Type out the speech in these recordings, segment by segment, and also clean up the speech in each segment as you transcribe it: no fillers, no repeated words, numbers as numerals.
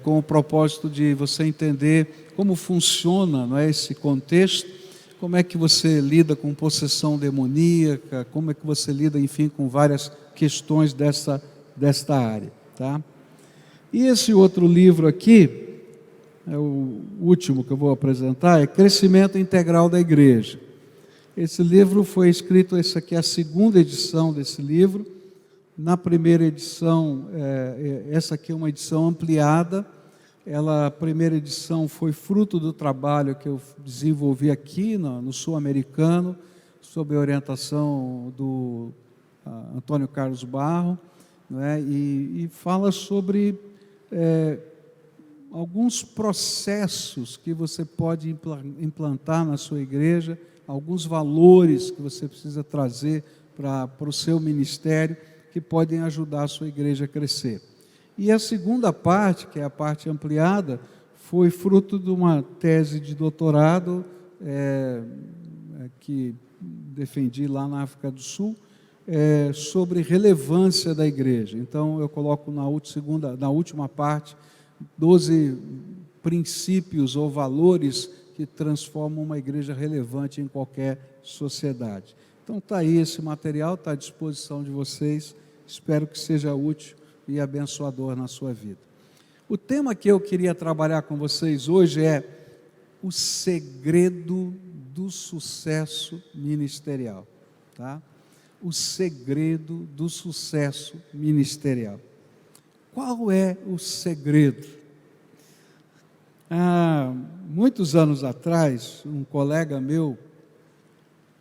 com o propósito de você entender como funciona, não é, esse contexto, como é que você lida com possessão demoníaca, como é que você lida, enfim, com várias questões desta área, tá? E esse outro livro aqui, é o último que eu vou apresentar, é Crescimento Integral da Igreja. Esse livro foi escrito, essa aqui é a segunda edição desse livro. Na primeira edição, essa aqui é uma edição ampliada. A primeira edição foi fruto do trabalho que eu desenvolvi aqui no Sul-Americano, sob a orientação do Antônio Carlos Barro, né? E fala sobre alguns processos que você pode implantar na sua igreja, alguns valores que você precisa trazer para o seu ministério, que podem ajudar a sua igreja a crescer. E a segunda parte, que é a parte ampliada, foi fruto de uma tese de doutorado que defendi lá na África do Sul, sobre relevância da igreja. Então, eu coloco na última parte, 12 princípios ou valores que transformam uma igreja relevante em qualquer sociedade. Então, está aí esse material, está à disposição de vocês. Espero que seja útil e abençoador na sua vida. O tema que eu queria trabalhar com vocês hoje é o segredo do sucesso ministerial, tá? O segredo do sucesso ministerial. Qual é o segredo? Há muitos anos atrás, um colega meu,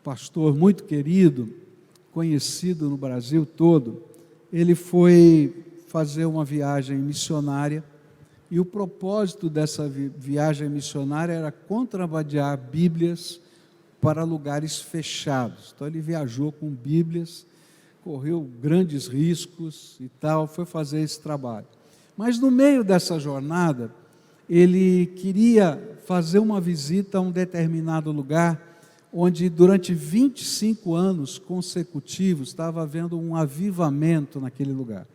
pastor muito querido, conhecido no Brasil todo, ele foi fazer uma viagem missionária, e o propósito dessa viagem missionária era contrabandear Bíblias para lugares fechados. Então ele viajou com Bíblias, correu grandes riscos e tal, foi fazer esse trabalho. Mas no meio dessa jornada, ele queria fazer uma visita a um determinado lugar, onde durante 25 anos consecutivos estava havendo um avivamento naquele lugar.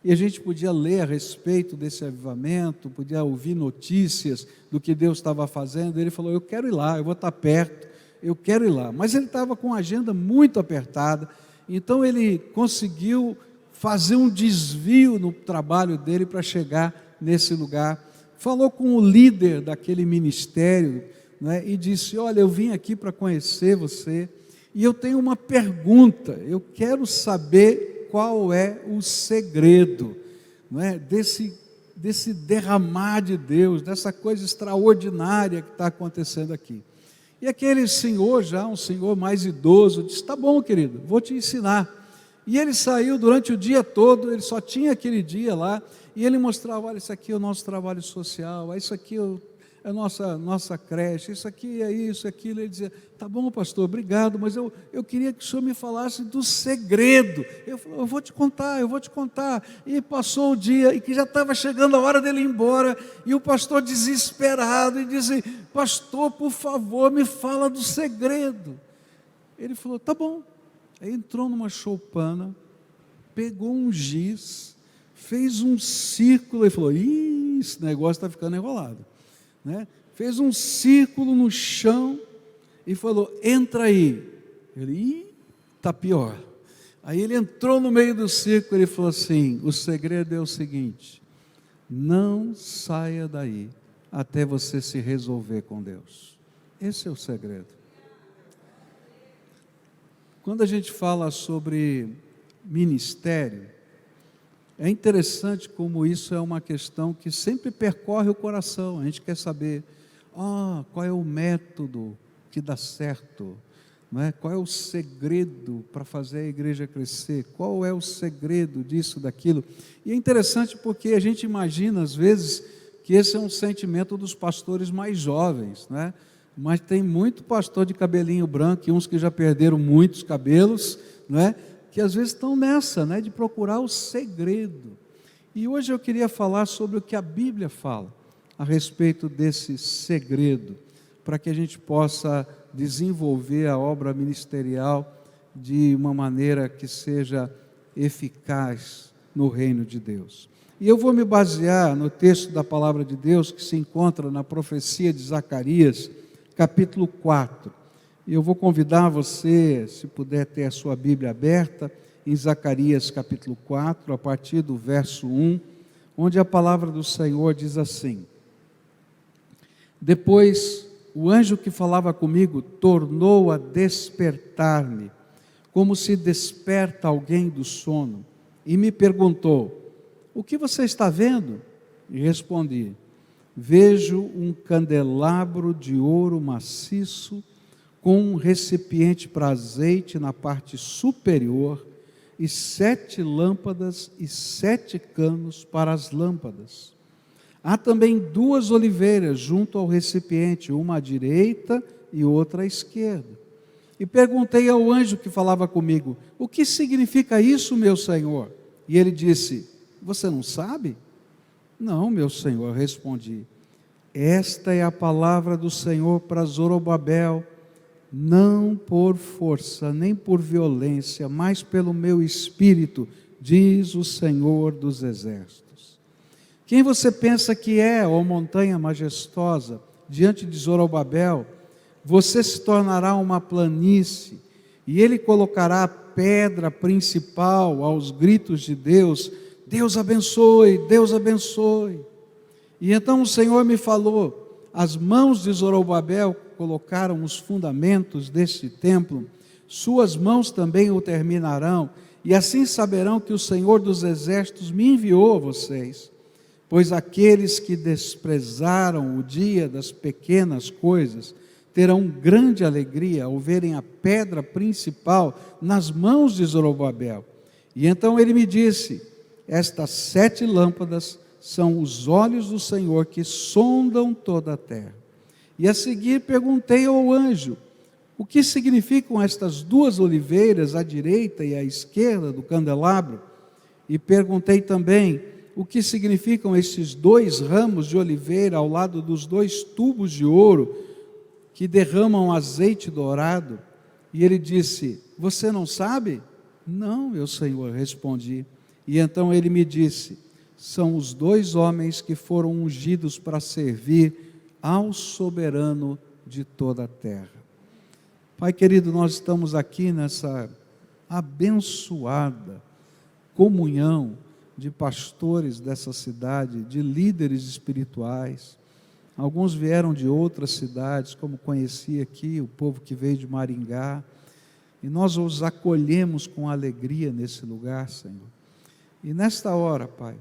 E a gente podia ler a respeito desse avivamento, podia ouvir notícias do que Deus estava fazendo. Ele falou, eu quero ir lá, eu vou estar perto, eu quero ir lá. Mas ele estava com a agenda muito apertada, então ele conseguiu fazer um desvio no trabalho dele para chegar nesse lugar. Falou com o líder daquele ministério, né, e disse, olha, eu vim aqui para conhecer você, e eu tenho uma pergunta, eu quero saber qual é o segredo, não é, desse derramar de Deus, dessa coisa extraordinária que está acontecendo aqui. E aquele senhor, já um senhor mais idoso, disse, tá bom, querido, vou te ensinar. E ele saiu durante o dia todo, ele só tinha aquele dia lá, e ele mostrava, olha, isso aqui é o nosso trabalho social, isso aqui é a nossa creche, isso aqui é isso, aquilo. Ele dizia, tá bom, pastor, obrigado, mas eu queria que o senhor me falasse do segredo. Eu falei, eu vou te contar. E passou o dia, e que já estava chegando a hora dele ir embora, e o pastor desesperado, e disse, pastor, por favor, me fala do segredo. Ele falou, tá bom. Aí entrou numa choupana, pegou um giz, fez um círculo, e falou, esse negócio está ficando enrolado. Né? Fez um círculo no chão e falou, entra aí. Ele, está pior. Aí ele entrou no meio do círculo e falou assim, o segredo é o seguinte, não saia daí até você se resolver com Deus. Esse é o segredo. Quando a gente fala sobre ministério, é interessante como isso é uma questão que sempre percorre o coração. A gente quer saber, qual é o método que dá certo, não é? Qual é o segredo para fazer a igreja crescer, qual é o segredo disso, daquilo. E é interessante porque a gente imagina às vezes que esse é um sentimento dos pastores mais jovens, não é? Mas tem muito pastor de cabelinho branco, e uns que já perderam muitos cabelos, não é? Que às vezes estão nessa, né, de procurar o segredo. E hoje eu queria falar sobre o que a Bíblia fala a respeito desse segredo, para que a gente possa desenvolver a obra ministerial de uma maneira que seja eficaz no reino de Deus. E eu vou me basear no texto da palavra de Deus que se encontra na profecia de Zacarias, capítulo 4. E eu vou convidar você, se puder ter a sua Bíblia aberta, em Zacarias capítulo 4, a partir do verso 1, onde a palavra do Senhor diz assim: Depois o anjo que falava comigo tornou a despertar-me, como se desperta alguém do sono, e me perguntou: o que você está vendo? E respondi: vejo um candelabro de ouro maciço, com um recipiente para azeite na parte superior, e 7 lâmpadas e 7 canos para as lâmpadas. Há também 2 oliveiras junto ao recipiente, uma à direita e outra à esquerda. E perguntei ao anjo que falava comigo: o que significa isso, meu senhor? E ele disse: você não sabe? Não, meu senhor, respondi. Esta é a palavra do Senhor para Zorobabel, não por força, nem por violência, mas pelo meu espírito, diz o Senhor dos exércitos. Quem você pensa que é, ó montanha majestosa, diante de Zorobabel? Você se tornará uma planície, e ele colocará a pedra principal aos gritos de Deus: Deus abençoe, Deus abençoe. E então o Senhor me falou: as mãos de Zorobabel colocaram os fundamentos deste templo, suas mãos também o terminarão, e assim saberão que o Senhor dos exércitos me enviou a vocês. Pois aqueles que desprezaram o dia das pequenas coisas terão grande alegria ao verem a pedra principal nas mãos de Zorobabel. E então ele me disse: estas 7 lâmpadas são os olhos do Senhor que sondam toda a terra. E a seguir perguntei ao anjo: o que significam estas 2 oliveiras à direita e à esquerda do candelabro? E perguntei também: o que significam estes 2 ramos de oliveira ao lado dos 2 tubos de ouro que derramam azeite dourado? E ele disse: você não sabe? Não, meu senhor, respondi. E então ele me disse: são os 2 homens que foram ungidos para servir ao soberano de toda a terra. Pai querido, nós estamos aqui nessa abençoada comunhão de pastores dessa cidade, de líderes espirituais. Alguns vieram de outras cidades, como conheci aqui, o povo que veio de Maringá, e nós os acolhemos com alegria nesse lugar, Senhor. E nesta hora, Pai,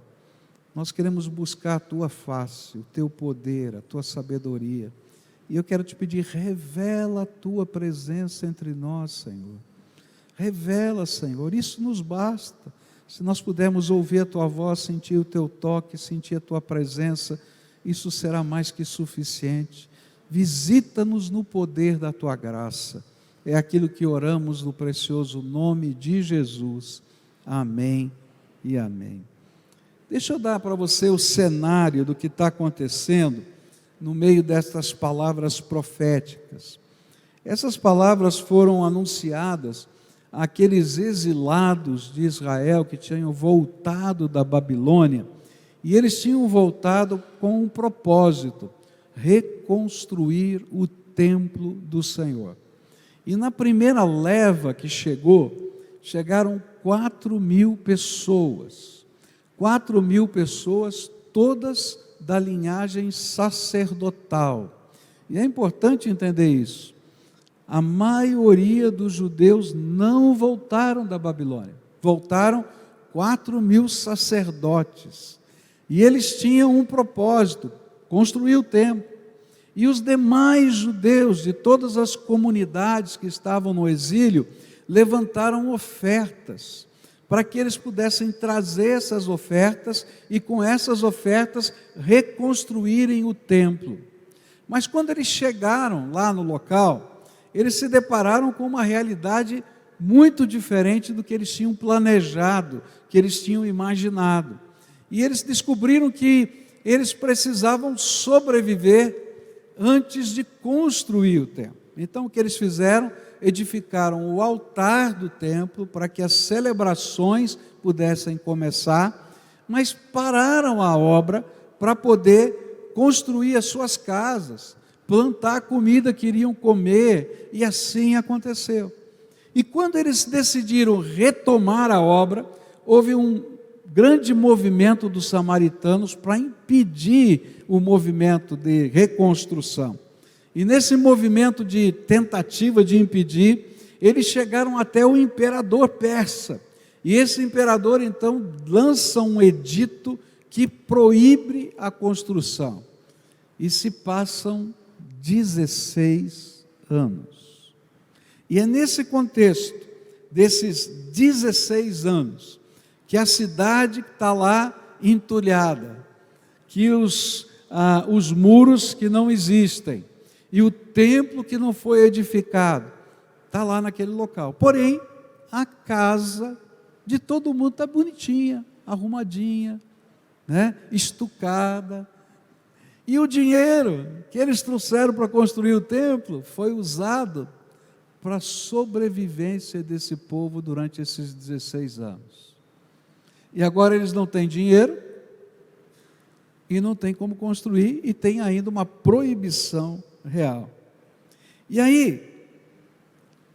nós queremos buscar a Tua face, o Teu poder, a Tua sabedoria. E eu quero te pedir: revela a Tua presença entre nós, Senhor. Revela, Senhor, isso nos basta. Se nós pudermos ouvir a Tua voz, sentir o Teu toque, sentir a Tua presença, isso será mais que suficiente. Visita-nos no poder da Tua graça. É aquilo que oramos no precioso nome de Jesus. Amém e amém. Deixa eu dar para você o cenário do que está acontecendo no meio destas palavras proféticas. Essas palavras foram anunciadas àqueles exilados de Israel que tinham voltado da Babilônia, e eles tinham voltado com um propósito: reconstruir o templo do Senhor. E na primeira leva que chegaram 4.000 pessoas. 4.000 pessoas, todas da linhagem sacerdotal. E é importante entender isso. A maioria dos judeus não voltaram da Babilônia. Voltaram 4.000 sacerdotes. E eles tinham um propósito: construir o templo. E os demais judeus de todas as comunidades que estavam no exílio levantaram ofertas, para que eles pudessem trazer essas ofertas e com essas ofertas reconstruírem o templo. Mas quando eles chegaram lá no local, eles se depararam com uma realidade muito diferente do que eles tinham planejado, que eles tinham imaginado. E eles descobriram que eles precisavam sobreviver antes de construir o templo. Então o que eles fizeram? Edificaram o altar do templo para que as celebrações pudessem começar. mas pararam a obra para poder construir as suas casas, plantar a comida que iriam comer, e assim aconteceu. E quando eles decidiram retomar a obra, houve um grande movimento dos samaritanos para impedir o movimento de reconstrução. E nesse movimento de tentativa de impedir, eles chegaram até o imperador persa. E esse imperador então lança um edito que proíbe a construção. E se passam 16 anos. E é nesse contexto, desses 16 anos, que a cidade está lá entulhada, que os muros que não existem, e o templo que não foi edificado, está lá naquele local. Porém, a casa de todo mundo está bonitinha, arrumadinha, né? Estucada. E o dinheiro que eles trouxeram para construir o templo foi usado para a sobrevivência desse povo durante esses 16 anos. E agora eles não têm dinheiro, e não tem como construir, e tem ainda uma proibição real. E aí,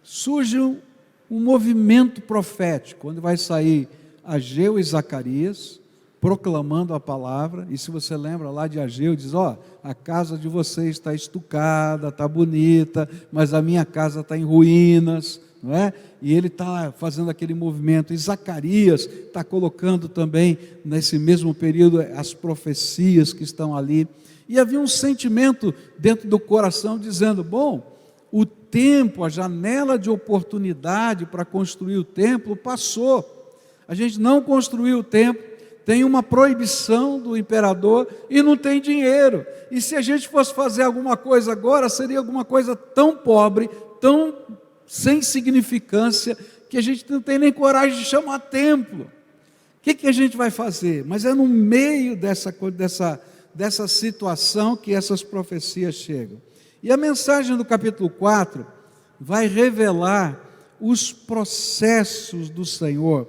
surge um movimento profético, onde vai sair Ageu e Zacarias, proclamando a palavra. E se você lembra lá de Ageu, diz: a casa de vocês está estucada, está bonita, mas a minha casa está em ruínas, não é? E ele está fazendo aquele movimento. E Zacarias está colocando também, nesse mesmo período, as profecias que estão ali. E havia um sentimento dentro do coração, dizendo: bom, o tempo, a janela de oportunidade para construir o templo passou. A gente não construiu o templo, tem uma proibição do imperador e não tem dinheiro. E se a gente fosse fazer alguma coisa agora, seria alguma coisa tão pobre, tão sem significância, que a gente não tem nem coragem de chamar templo. O que a gente vai fazer? Mas é no meio dessa situação que essas profecias chegam. E a mensagem do capítulo 4 vai revelar os processos do Senhor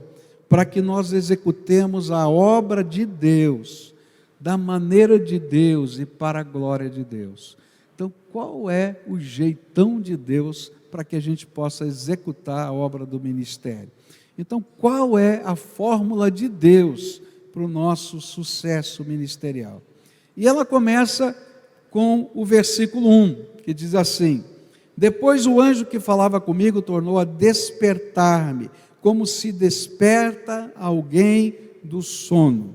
para que nós executemos a obra de Deus, da maneira de Deus e para a glória de Deus. Então, qual é o jeitão de Deus para que a gente possa executar a obra do ministério? Então, qual é a fórmula de Deus para o nosso sucesso ministerial? E ela começa com o versículo 1, que diz assim: depois o anjo que falava comigo tornou a despertar-me, como se desperta alguém do sono.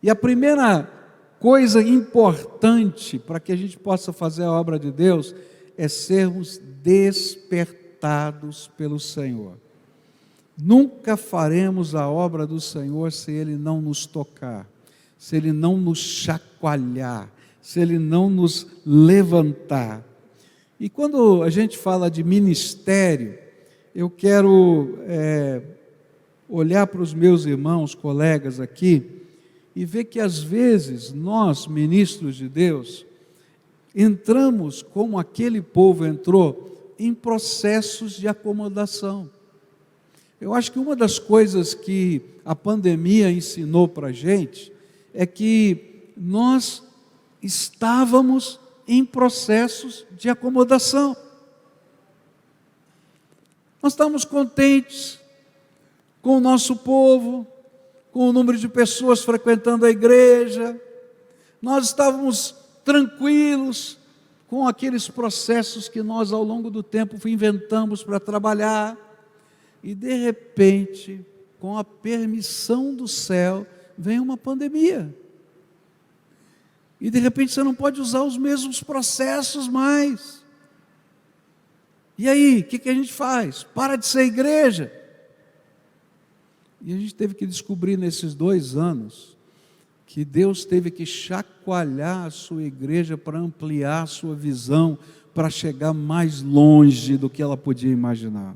E a primeira coisa importante para que a gente possa fazer a obra de Deus é sermos despertados pelo Senhor. Nunca faremos a obra do Senhor se Ele não nos tocar, se Ele não nos chacoalhar, se Ele não nos levantar. E quando a gente fala de ministério, eu quero olhar para os meus irmãos, colegas aqui, e ver que às vezes nós, ministros de Deus, entramos como aquele povo entrou, em processos de acomodação. Eu acho que uma das coisas que a pandemia ensinou para a gente é que nós estávamos em processos de acomodação. Nós estávamos contentes com o nosso povo, com o número de pessoas frequentando a igreja, nós estávamos tranquilos com aqueles processos que nós ao longo do tempo inventamos para trabalhar, e de repente, com a permissão do céu, vem uma pandemia. E de repente você não pode usar os mesmos processos mais. E aí, o que a gente faz? Para de ser igreja. E a gente teve que descobrir nesses 2 anos, que Deus teve que chacoalhar a sua igreja para ampliar a sua visão, para chegar mais longe do que ela podia imaginar.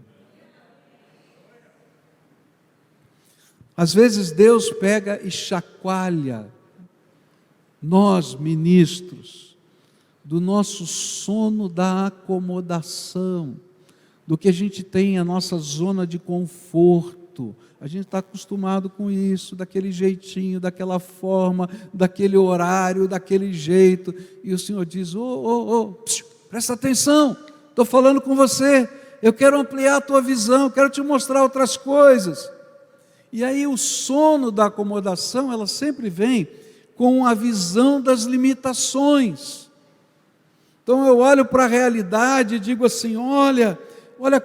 Às vezes Deus pega e chacoalha nós, ministros, do nosso sono da acomodação, do que a gente tem a nossa zona de conforto, conforto. A gente está acostumado com isso, daquele jeitinho, daquela forma, daquele horário, daquele jeito. E o Senhor diz: presta atenção, estou falando com você, eu quero ampliar a tua visão, quero te mostrar outras coisas. E aí o sono da acomodação, ela sempre vem com a visão das limitações. Então eu olho para a realidade e digo assim: olha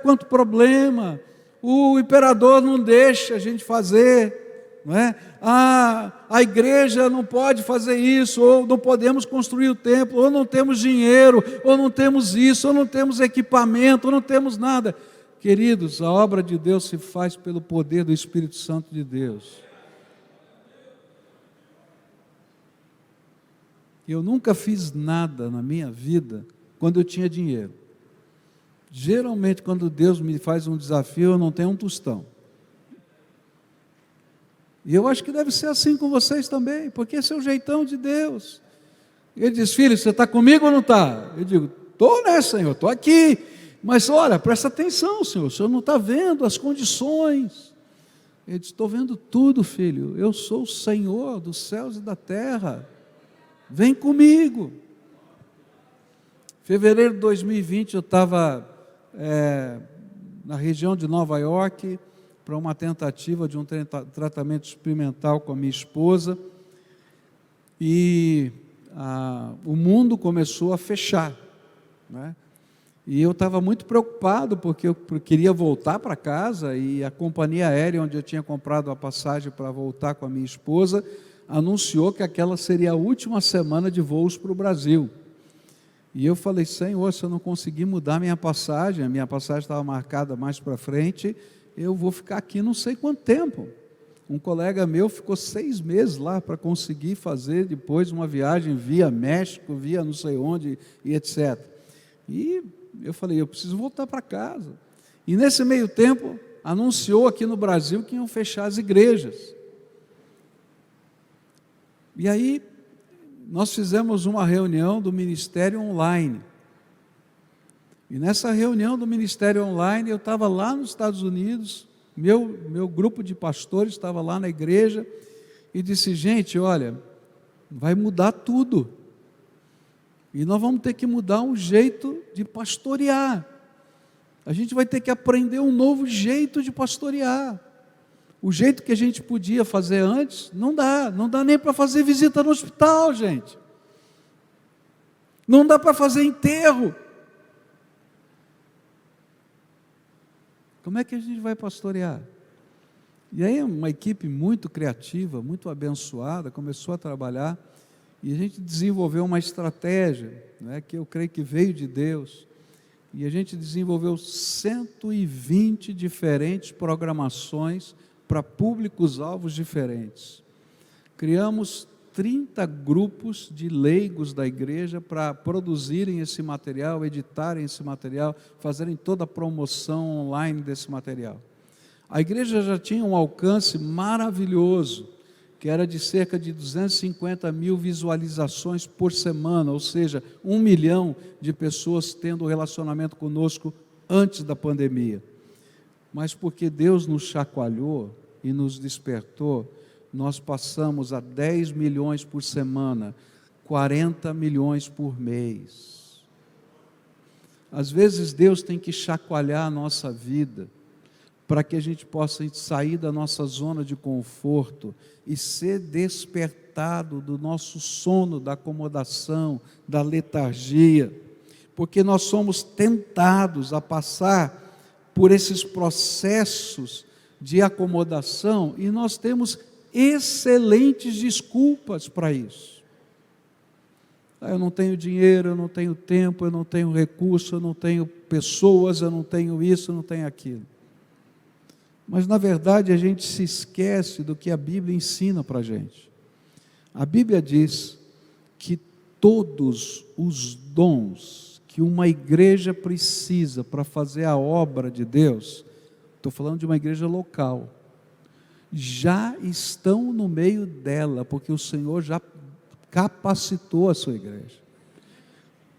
quanto problema, o imperador não deixa a gente fazer, não é? A igreja não pode fazer isso, ou não podemos construir o templo, ou não temos dinheiro, ou não temos isso, ou não temos equipamento, ou não temos nada. Queridos, a obra de Deus se faz pelo poder do Espírito Santo de Deus. Eu nunca fiz nada na minha vida quando eu tinha dinheiro. Geralmente, quando Deus me faz um desafio, eu não tenho um tostão. E eu acho que deve ser assim com vocês também, porque esse é o jeitão de Deus. Ele diz: filho, você está comigo ou não está? Eu digo: estou, né, Senhor, estou aqui. Mas olha, presta atenção, Senhor, o Senhor não está vendo as condições. Ele diz: estou vendo tudo, filho, eu sou o Senhor dos céus e da terra. Vem comigo. Fevereiro de 2020 eu estava na região de Nova York para uma tentativa de um tratamento experimental com a minha esposa, e o mundo começou a fechar, né? E eu estava muito preocupado, porque eu queria voltar para casa, e a companhia aérea onde eu tinha comprado a passagem para voltar com a minha esposa anunciou que aquela seria a última semana de voos para o Brasil. E eu falei: Senhor, se eu não conseguir mudar a minha passagem estava marcada mais para frente, eu vou ficar aqui não sei quanto tempo. Um colega meu ficou 6 meses lá para conseguir fazer depois uma viagem via México, via não sei onde, e etc. E eu falei: eu preciso voltar para casa. E nesse meio tempo, anunciou aqui no Brasil que iam fechar as igrejas. E aí, nós fizemos uma reunião do Ministério Online. E nessa reunião do Ministério Online, eu estava lá nos Estados Unidos, meu grupo de pastores estava lá na igreja, e disse: gente, olha, vai mudar tudo. E nós vamos ter que mudar um jeito de pastorear. A gente vai ter que aprender um novo jeito de pastorear. O jeito que a gente podia fazer antes, não dá nem para fazer visita no hospital, gente. Não dá para fazer enterro. Como é que a gente vai pastorear? E aí uma equipe muito criativa, muito abençoada, começou a trabalhar, e a gente desenvolveu uma estratégia, né, que eu creio que veio de Deus, e a gente desenvolveu 120 diferentes programações para públicos-alvos diferentes. Criamos 30 grupos de leigos da igreja para produzirem esse material, editarem esse material, fazerem toda a promoção online desse material. A igreja já tinha um alcance maravilhoso, que era de cerca de 250 mil visualizações por semana, ou seja, 1 milhão de pessoas tendo relacionamento conosco antes da pandemia. Mas porque Deus nos chacoalhou e nos despertou, nós passamos a 10 milhões por semana, 40 milhões por mês. Às vezes Deus tem que chacoalhar a nossa vida, para que a gente possa sair da nossa zona de conforto e ser despertado do nosso sono, da acomodação, da letargia, porque nós somos tentados a passar por esses processos de acomodação, e nós temos excelentes desculpas para isso. Eu não tenho dinheiro, eu não tenho tempo, eu não tenho recurso, eu não tenho pessoas, eu não tenho isso, eu não tenho aquilo. Mas na verdade a gente se esquece do que a Bíblia ensina para a gente. A Bíblia diz que todos os dons que uma igreja precisa para fazer a obra de Deus, estou falando de uma igreja local, já estão no meio dela, porque o Senhor já capacitou a sua igreja.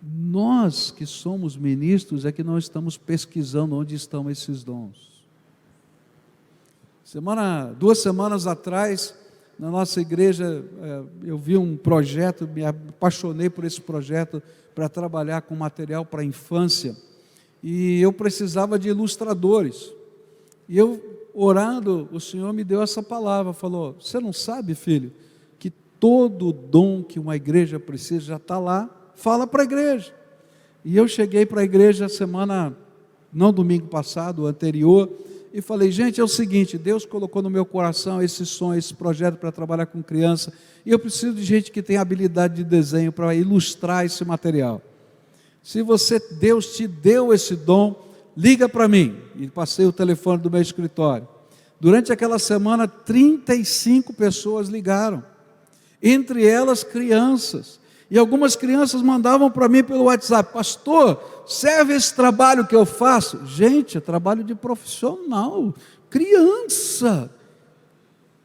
Nós que somos ministros é que não estamos pesquisando onde estão esses dons. 2 semanas atrás, na nossa igreja, eu vi um projeto, me apaixonei por esse projeto para trabalhar com material para a infância, e eu precisava de ilustradores. E eu, orando, o Senhor me deu essa palavra, falou: você não sabe, filho, que todo dom que uma igreja precisa já está lá, fala para a igreja. E eu cheguei para a igreja não domingo passado, o anterior, e falei: gente, é o seguinte, Deus colocou no meu coração esse sonho, esse projeto para trabalhar com criança, e eu preciso de gente que tem habilidade de desenho para ilustrar esse material. Se Deus te deu esse dom, liga para mim. E passei o telefone do meu escritório. Durante aquela semana, 35 pessoas ligaram, entre elas crianças. E algumas crianças mandavam para mim pelo WhatsApp: pastor, serve esse trabalho que eu faço? Gente, é trabalho de profissional, criança.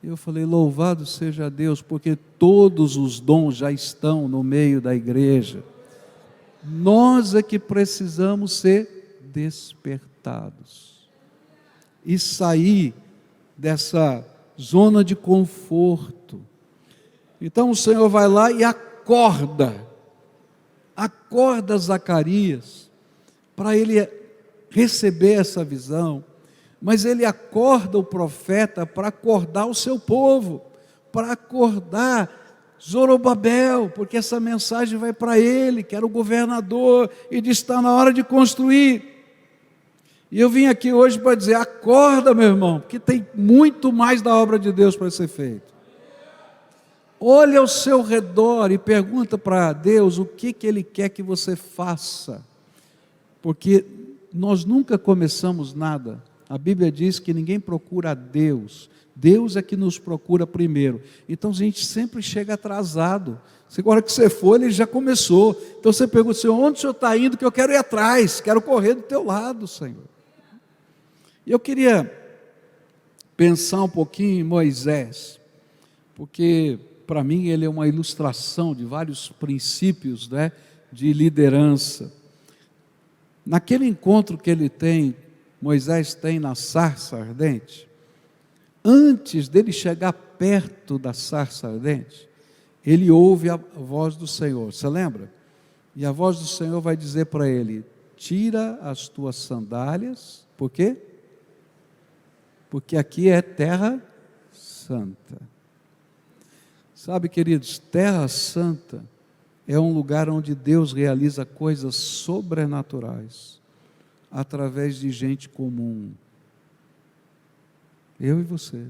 Eu falei: louvado seja Deus, porque todos os dons já estão no meio da igreja. Nós é que precisamos ser despertados e sair dessa zona de conforto. Então o Senhor vai lá e acorda Zacarias, para ele receber essa visão, mas ele acorda o profeta para acordar o seu povo, para acordar Zorobabel, porque essa mensagem vai para ele, que era o governador, e diz: está na hora de construir. E eu vim aqui hoje para dizer: acorda, meu irmão, porque tem muito mais da obra de Deus para ser feito. Olha ao seu redor e pergunta para Deus o que Ele quer que você faça, porque nós nunca começamos nada. A Bíblia diz que ninguém procura a Deus, Deus é que nos procura primeiro. Então a gente sempre chega atrasado. Agora que você for, Ele já começou. Então você pergunta: Senhor, onde o Senhor está indo? Que eu quero ir atrás, quero correr do teu lado, Senhor. E eu queria pensar um pouquinho em Moisés, porque para mim ele é uma ilustração de vários princípios, né, de liderança. Naquele encontro que Moisés tem na sarça ardente, antes dele chegar perto da sarça ardente, ele ouve a voz do Senhor, você lembra? E a voz do Senhor vai dizer para ele: tira as tuas sandálias. Por quê? Porque aqui é terra santa. Sabe, queridos, terra santa é um lugar onde Deus realiza coisas sobrenaturais, através de gente comum. Eu e você,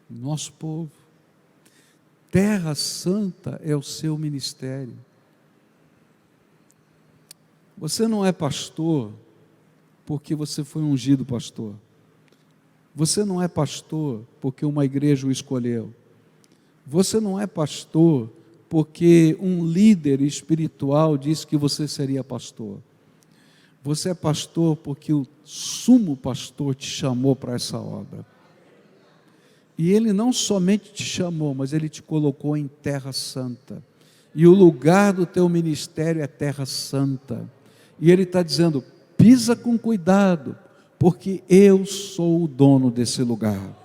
nosso povo. Terra santa é o seu ministério. Você não é pastor porque você foi ungido pastor. Você não é pastor porque uma igreja o escolheu. Você não é pastor porque um líder espiritual disse que você seria pastor. Você é pastor porque o sumo pastor te chamou para essa obra. E ele não somente te chamou, mas ele te colocou em terra santa. E o lugar do teu ministério é terra santa. E ele está dizendo: pisa com cuidado, porque eu sou o dono desse lugar.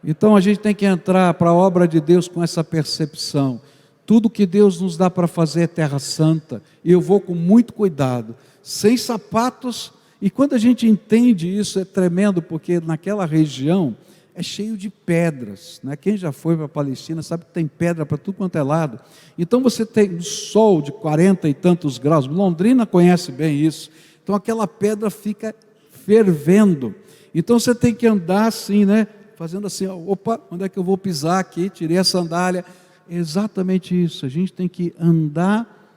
Então a gente tem que entrar para a obra de Deus com essa percepção. Tudo que Deus nos dá para fazer é terra santa, e eu vou com muito cuidado, sem sapatos. E quando a gente entende isso, é tremendo, porque naquela região é cheio de pedras, né? Quem já foi para a Palestina sabe que tem pedra para tudo quanto é lado. Então você tem um sol de 40 e tantos graus, Londrina conhece bem isso, então aquela pedra fica fervendo. Então você tem que andar assim, né? Fazendo assim: opa, onde é que eu vou pisar aqui? Tirei a sandália. É exatamente isso, a gente tem que andar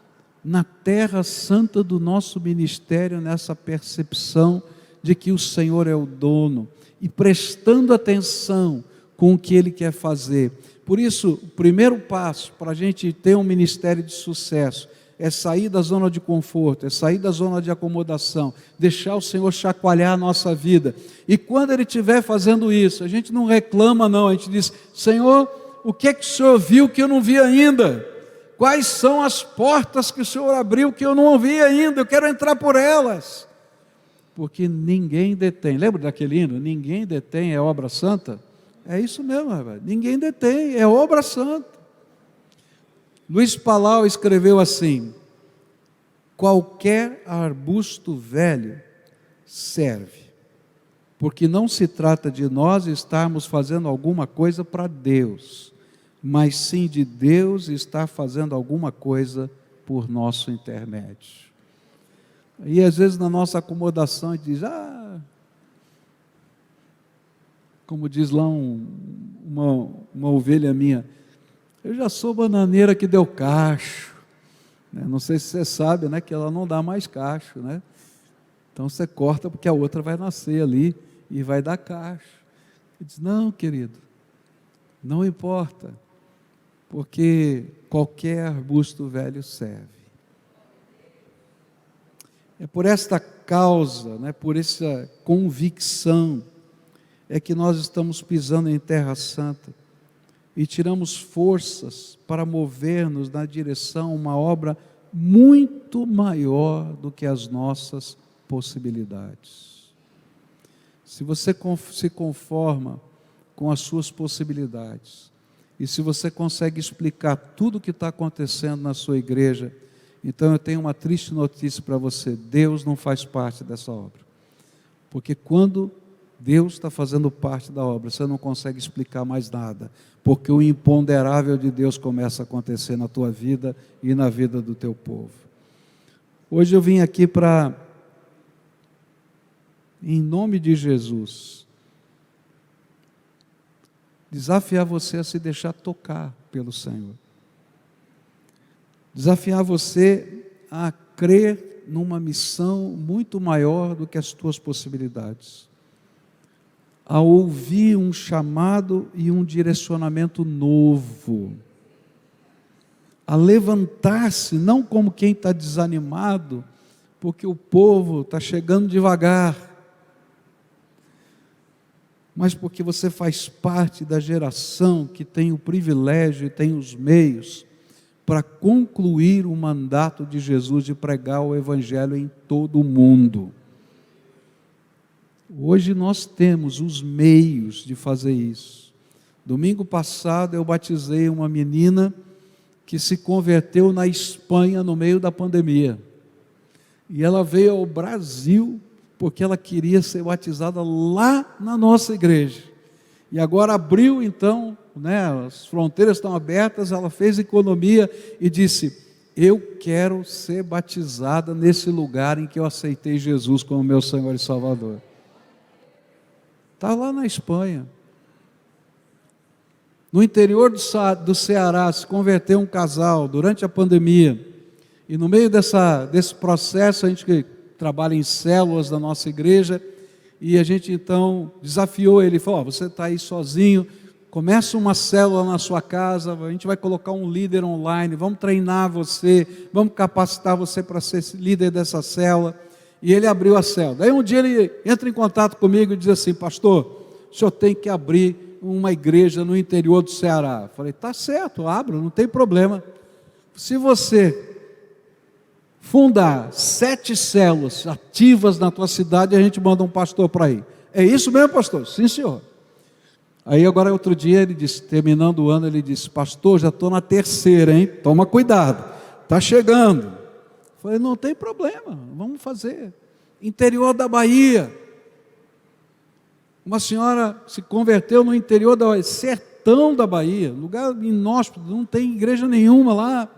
na terra santa do nosso ministério, nessa percepção de que o Senhor é o dono, e prestando atenção com o que Ele quer fazer. Por isso, o primeiro passo para a gente ter um ministério de sucesso é sair da zona de conforto, é sair da zona de acomodação, deixar o Senhor chacoalhar a nossa vida. E quando Ele estiver fazendo isso, a gente não reclama não, a gente diz: Senhor, o que é que o Senhor viu que eu não vi ainda? Quais são as portas que o Senhor abriu que eu não vi ainda? Eu quero entrar por elas. porque ninguém detém. Lembra daquele hino? Ninguém detém é obra santa? É isso mesmo, rapaz. Ninguém detém, é obra santa. Luiz Palau escreveu assim: qualquer arbusto velho serve, porque não se trata de nós estarmos fazendo alguma coisa para Deus, mas sim de Deus estar fazendo alguma coisa por nosso intermédio. E às vezes na nossa acomodação a gente diz, como diz lá uma ovelha minha, eu já sou bananeira que deu cacho. Não sei se você sabe, né, que ela não dá mais cacho, né? Então você corta porque a outra vai nascer ali e vai dar cacho. Ele diz, não, querido, não importa, porque qualquer arbusto velho serve. É por esta causa, né, por essa convicção, é que nós estamos pisando em terra santa e tiramos forças para mover-nos na direção a uma obra muito maior do que as nossas possibilidades. Se você se conforma com as suas possibilidades, e se você consegue explicar tudo o que está acontecendo na sua igreja, então eu tenho uma triste notícia para você: Deus não faz parte dessa obra. Porque quando Deus está fazendo parte da obra, você não consegue explicar mais nada, porque o imponderável de Deus começa a acontecer na tua vida e na vida do teu povo. Hoje eu vim aqui para, em nome de Jesus, desafiar você a se deixar tocar pelo Senhor. Desafiar você a crer numa missão muito maior do que as tuas possibilidades. A ouvir um chamado e um direcionamento novo. A levantar-se, não como quem está desanimado, porque o povo está chegando devagar, mas porque você faz parte da geração que tem o privilégio e tem os meios para concluir o mandato de Jesus de pregar o Evangelho em todo o mundo. Hoje nós temos os meios de fazer isso. Domingo passado eu batizei uma menina que se converteu na Espanha no meio da pandemia. E ela veio ao Brasil porque ela queria ser batizada lá na nossa igreja. E agora abriu então, as fronteiras estão abertas, ela fez economia e disse: eu quero ser batizada nesse lugar em que eu aceitei Jesus como meu Senhor e Salvador. Está lá na Espanha. No interior do Ceará se converteu um casal durante a pandemia. E no meio desse processo, a gente que trabalha em células da nossa igreja, e a gente então desafiou ele, falou: você está aí sozinho, começa uma célula na sua casa, a gente vai colocar um líder online, vamos treinar você, vamos capacitar você para ser líder dessa célula. E ele abriu a célula. Daí um dia ele entra em contato comigo e diz assim: pastor, o senhor tem que abrir uma igreja no interior do Ceará. Eu falei: tá certo, abra, não tem problema. Se você fundar 7 células ativas na tua cidade, a gente manda um pastor para aí. É isso mesmo, pastor? Sim, senhor. Aí agora outro dia ele disse, terminando o ano, ele disse: pastor, já estou na 3ª, hein? Toma cuidado, está chegando. Eu falei: não tem problema, vamos fazer. Interior da Bahia. Uma senhora se converteu no interior da Bahia, sertão da Bahia, lugar inóspito, não tem igreja nenhuma lá.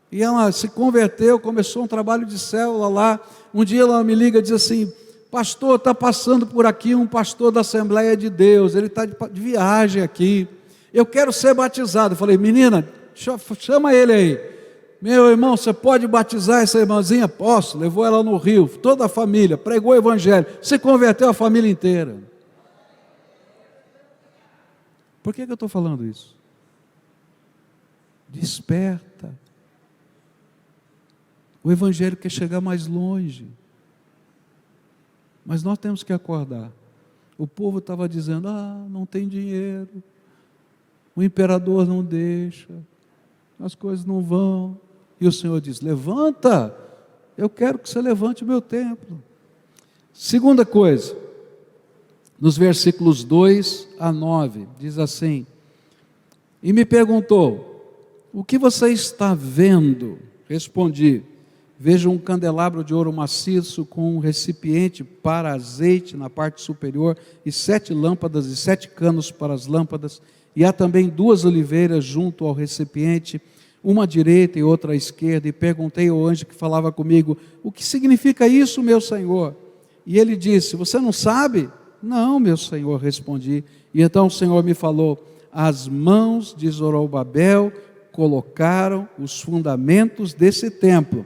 E ela se converteu, começou um trabalho de célula lá. Um dia ela me liga e diz assim: pastor, está passando por aqui um pastor da Assembleia de Deus, ele está de viagem aqui, eu quero ser batizado. Eu falei: menina, chama ele aí. Meu irmão, você pode batizar essa irmãzinha? Posso. Levou ela no Rio, toda a família, pregou o Evangelho, se converteu a família inteira. Por que eu estou falando isso? Desperta. O Evangelho quer chegar mais longe, mas nós temos que acordar. O povo estava dizendo: não tem dinheiro, o imperador não deixa, as coisas não vão. E o Senhor diz: levanta, eu quero que você levante o meu templo. Segunda coisa, nos versículos 2 a 9, diz assim: e me perguntou, o que você está vendo? Respondi, vejo um candelabro de ouro maciço com um recipiente para azeite na parte superior e 7 lâmpadas e 7 canos para as lâmpadas, e há também 2 oliveiras junto ao recipiente, uma à direita e outra à esquerda. E perguntei ao anjo que falava comigo, o que significa isso, meu Senhor? E ele disse, você não sabe? Não, meu Senhor, respondi. E então o Senhor me falou, as mãos de Zorobabel colocaram os fundamentos desse templo,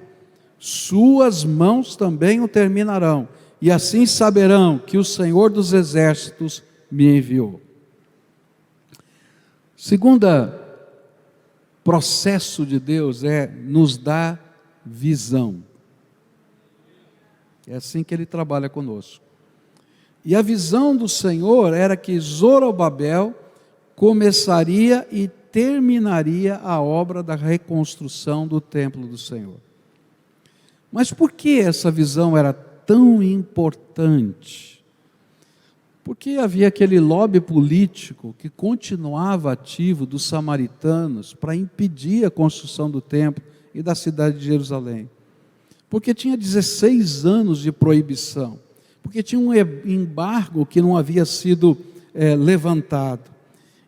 suas mãos também o terminarão, e assim saberão que o Senhor dos exércitos me enviou. Segunda processo de Deus é nos dar visão. É assim que Ele trabalha conosco. E a visão do Senhor era que Zorobabel começaria e terminaria a obra da reconstrução do templo do Senhor. Mas por que essa visão era tão importante? Porque havia aquele lobby político que continuava ativo dos samaritanos para impedir a construção do templo e da cidade de Jerusalém. Porque tinha 16 anos de proibição. Porque tinha um embargo que não havia sido levantado.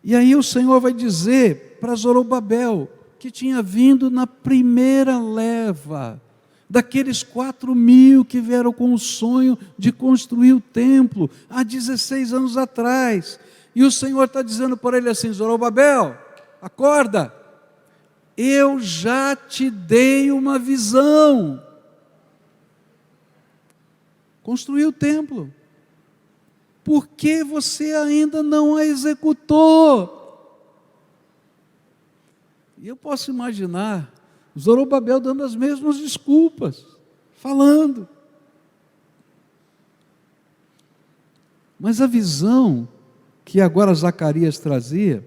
E aí o Senhor vai dizer para Zorobabel, que tinha vindo na primeira leva, daqueles 4.000 que vieram com o sonho de construir o templo, há 16 anos atrás. E o Senhor está dizendo para ele assim, Zorobabel, acorda, eu já te dei uma visão. Construir o templo. Por que você ainda não a executou? E eu posso imaginar Zorobabel dando as mesmas desculpas, falando. Mas a visão que agora Zacarias trazia,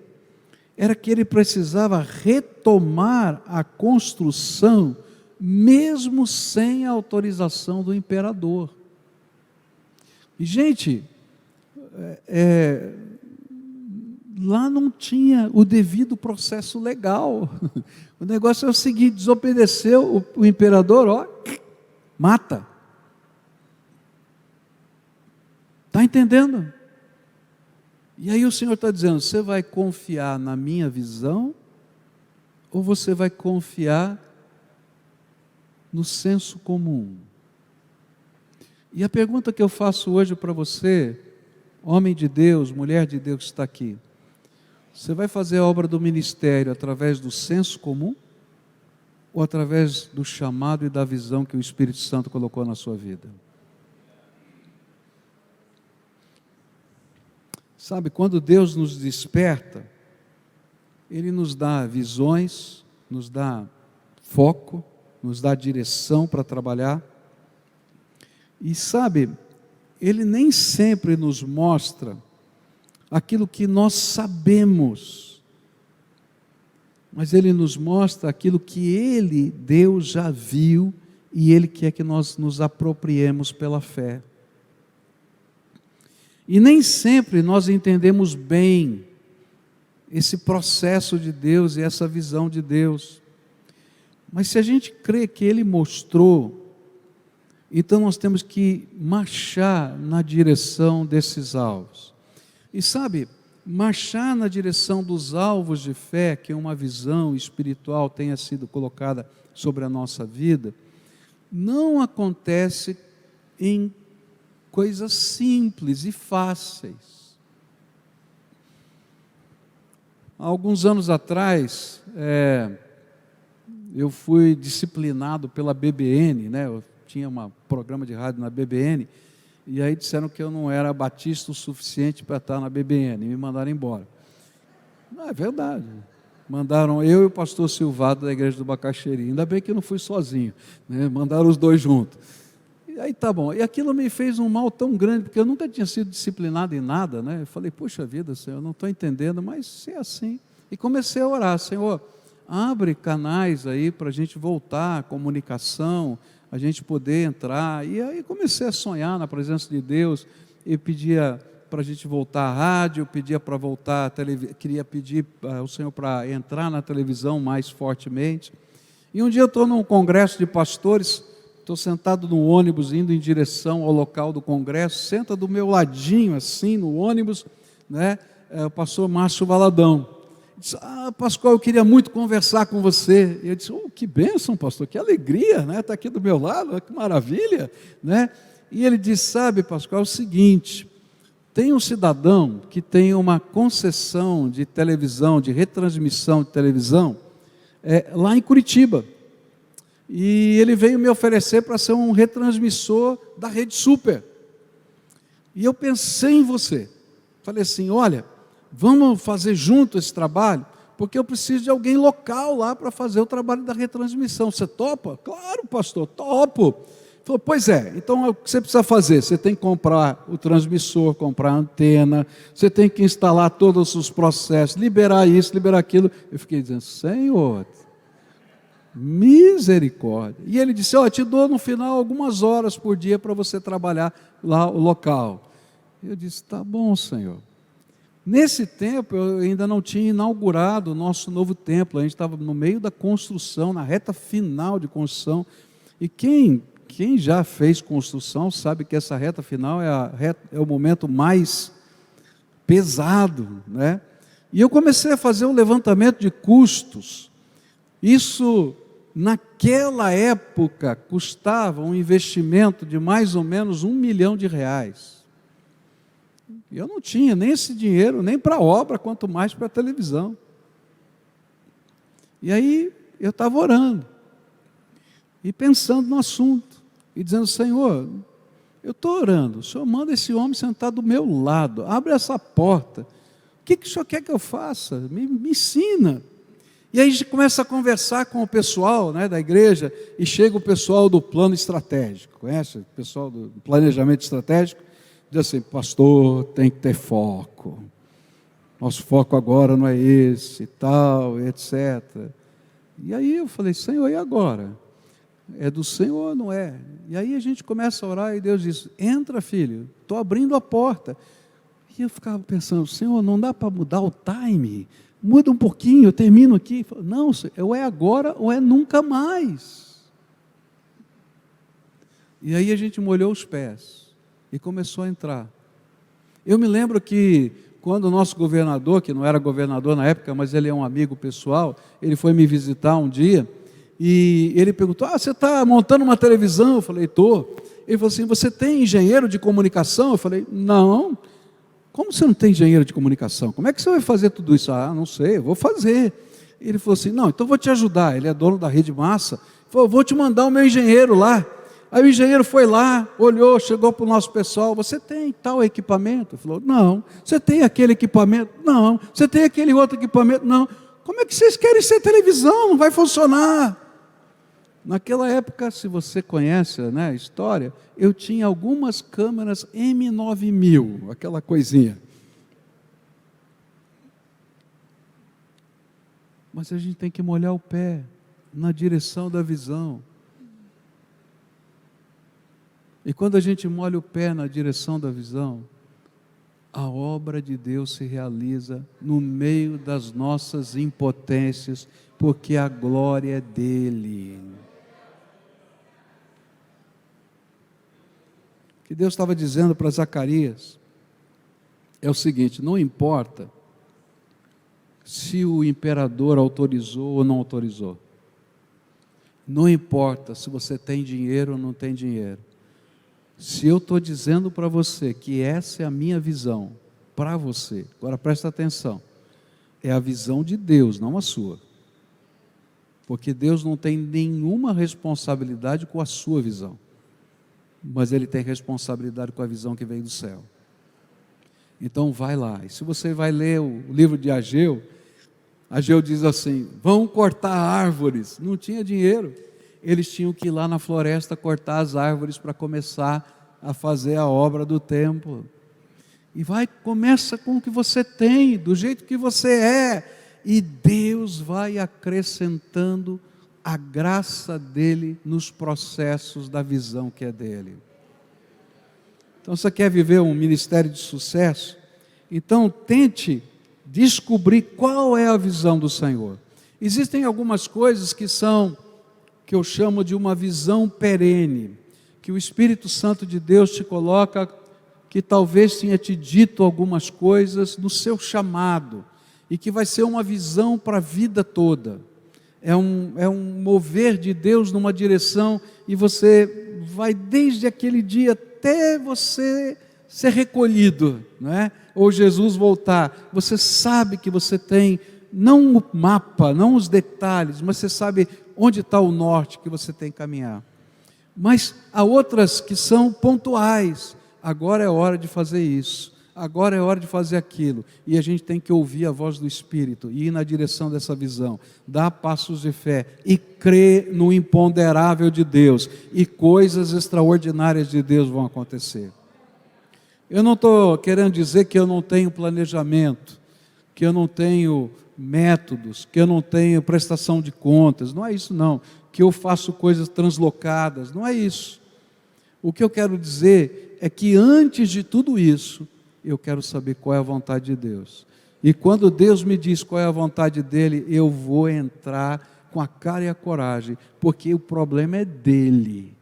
era que ele precisava retomar a construção, mesmo sem a autorização do imperador. E gente, lá não tinha o devido processo legal. O negócio é o seguinte, desobedeceu o imperador, ó, mata. Está entendendo? E aí o Senhor está dizendo, você vai confiar na minha visão, ou você vai confiar no senso comum? E a pergunta que eu faço hoje para você, homem de Deus, mulher de Deus que está aqui, você vai fazer a obra do ministério através do senso comum ou através do chamado e da visão que o Espírito Santo colocou na sua vida? Sabe, quando Deus nos desperta, Ele nos dá visões, nos dá foco, nos dá direção para trabalhar. E sabe, Ele nem sempre nos mostra aquilo que nós sabemos, mas Ele nos mostra aquilo que Ele, Deus, já viu, e Ele quer que nós nos apropriemos pela fé. E nem sempre nós entendemos bem esse processo de Deus e essa visão de Deus, mas se a gente crê que Ele mostrou, então nós temos que marchar na direção desses alvos. E sabe, marchar na direção dos alvos de fé, que uma visão espiritual tenha sido colocada sobre a nossa vida, não acontece em coisas simples e fáceis. Há alguns anos atrás, eu fui disciplinado pela BBN, né? Eu tinha um programa de rádio na BBN, e aí disseram que eu não era batista o suficiente para estar na BBN, e me mandaram embora. Não, é verdade. Mandaram eu e o pastor Silvado da igreja do Bacaxeri, ainda bem que eu não fui sozinho, né? Mandaram os dois juntos. E aí tá bom, e aquilo me fez um mal tão grande, porque eu nunca tinha sido disciplinado em nada, né? Eu falei, puxa vida, Senhor, eu não estou entendendo, mas se é assim. E comecei a orar, Senhor, abre canais aí para a gente voltar, comunicação, a gente poder entrar. E aí comecei a sonhar na presença de Deus, e pedia para a gente voltar à rádio, pedia para voltar, queria pedir ao Senhor para entrar na televisão mais fortemente. E um dia eu estou num congresso de pastores, estou sentado no ônibus, indo em direção ao local do congresso, senta do meu ladinho, assim, no ônibus, né, o pastor Márcio Valadão. Disse: Pascoal, eu queria muito conversar com você. E eu disse: que bênção, pastor, que alegria, né, estar aqui do meu lado, que maravilha, né? E ele disse: sabe, Pascoal, é o seguinte, tem um cidadão que tem uma concessão de televisão, de retransmissão de televisão, lá em Curitiba, e ele veio me oferecer para ser um retransmissor da Rede Super. E eu pensei em você, falei assim: olha, vamos fazer junto esse trabalho, porque eu preciso de alguém local lá para fazer o trabalho da retransmissão. Você topa? Claro, pastor, topo. Falou: pois é, então o que você precisa fazer? Você tem que comprar o transmissor, comprar a antena, você tem que instalar todos os processos, liberar isso, liberar aquilo. Eu fiquei dizendo: Senhor, misericórdia. E ele disse: te dou no final algumas horas por dia para você trabalhar lá o local. Eu disse: tá bom, Senhor. Nesse tempo eu ainda não tinha inaugurado o nosso novo templo, a gente estava no meio da construção, na reta final de construção. E quem já fez construção sabe que essa reta final é o momento mais pesado, né? E eu comecei a fazer um levantamento de custos. Isso, naquela época, custava um investimento de mais ou menos R$1 milhão. E eu não tinha nem esse dinheiro, nem para a obra, quanto mais para a televisão. E aí eu estava orando, e pensando no assunto, e dizendo: Senhor, eu estou orando, o Senhor manda esse homem sentar do meu lado, abre essa porta, o que o Senhor quer que eu faça? Me ensina. E aí a gente começa a conversar com o pessoal, né, da igreja, e chega o pessoal do plano estratégico, conhece o pessoal do planejamento estratégico? Diz assim: pastor, tem que ter foco, nosso foco agora não é esse, tal, etc. E aí eu falei: Senhor, e agora? É do Senhor, não é? E aí a gente começa a orar, e Deus diz: entra, filho, estou abrindo a porta. E eu ficava pensando: Senhor, não dá para mudar o time? Muda um pouquinho, eu termino aqui. Não, ou é agora ou é nunca mais. E aí a gente molhou os pés e começou a entrar. Eu me lembro que quando o nosso governador, que não era governador na época, mas ele é um amigo pessoal, ele foi me visitar um dia, e ele perguntou: você está montando uma televisão? Eu falei: estou. Ele falou assim: você tem engenheiro de comunicação? Eu falei: não. Como você não tem engenheiro de comunicação? Como é que você vai fazer tudo isso? Não sei, eu vou fazer. Ele falou assim: não, então eu vou te ajudar. Ele é dono da Rede Massa. Ele falou: vou te mandar o meu engenheiro lá. Aí o engenheiro foi lá, olhou, chegou para o nosso pessoal: você tem tal equipamento? Ele falou: não. Você tem aquele equipamento? Não. Você tem aquele outro equipamento? Não. Como é que vocês querem ser televisão? Não vai funcionar. Naquela época, se você conhece, né, a história, eu tinha algumas câmeras M9000, aquela coisinha. Mas a gente tem que molhar o pé na direção da visão. E quando a gente molha o pé na direção da visão, a obra de Deus se realiza no meio das nossas impotências, porque a glória é dele. O que Deus estava dizendo para Zacarias é o seguinte: não importa se o imperador autorizou ou não autorizou, não importa se você tem dinheiro ou não tem dinheiro, se eu estou dizendo para você que essa é a minha visão para você, agora presta atenção, é a visão de Deus, não a sua, porque Deus não tem nenhuma responsabilidade com a sua visão, mas Ele tem responsabilidade com a visão que vem do céu. Então vai lá, e se você vai ler o livro de Ageu, Ageu diz assim: vão cortar árvores. Não tinha dinheiro, eles tinham que ir lá na floresta cortar as árvores para começar a fazer a obra do templo. E começa com o que você tem, do jeito que você é, e Deus vai acrescentando a graça dele nos processos da visão que é dele. Então, você quer viver um ministério de sucesso? Então, tente descobrir qual é a visão do Senhor. Existem algumas coisas que eu chamo de uma visão perene, que o Espírito Santo de Deus te coloca, que talvez tenha te dito algumas coisas no seu chamado, e que vai ser uma visão para a vida toda. É um mover de Deus numa direção, e você vai desde aquele dia até você ser recolhido, não é? Ou Jesus voltar. Você sabe que você tem, não o mapa, não os detalhes, mas você sabe onde está o norte que você tem que caminhar. Mas há outras que são pontuais. Agora é hora de fazer isso, agora é hora de fazer aquilo, e a gente tem que ouvir a voz do Espírito, e ir na direção dessa visão, dar passos de fé, e crer no imponderável de Deus, e coisas extraordinárias de Deus vão acontecer. Eu não estou querendo dizer que eu não tenho planejamento, que eu não tenho métodos, que eu não tenho prestação de contas, não é isso não, que eu faço coisas translocadas, não é isso. O que eu quero dizer é que antes de tudo isso, eu quero saber qual é a vontade de Deus. E quando Deus me diz qual é a vontade dEle, eu vou entrar com a cara e a coragem, porque o problema é dEle.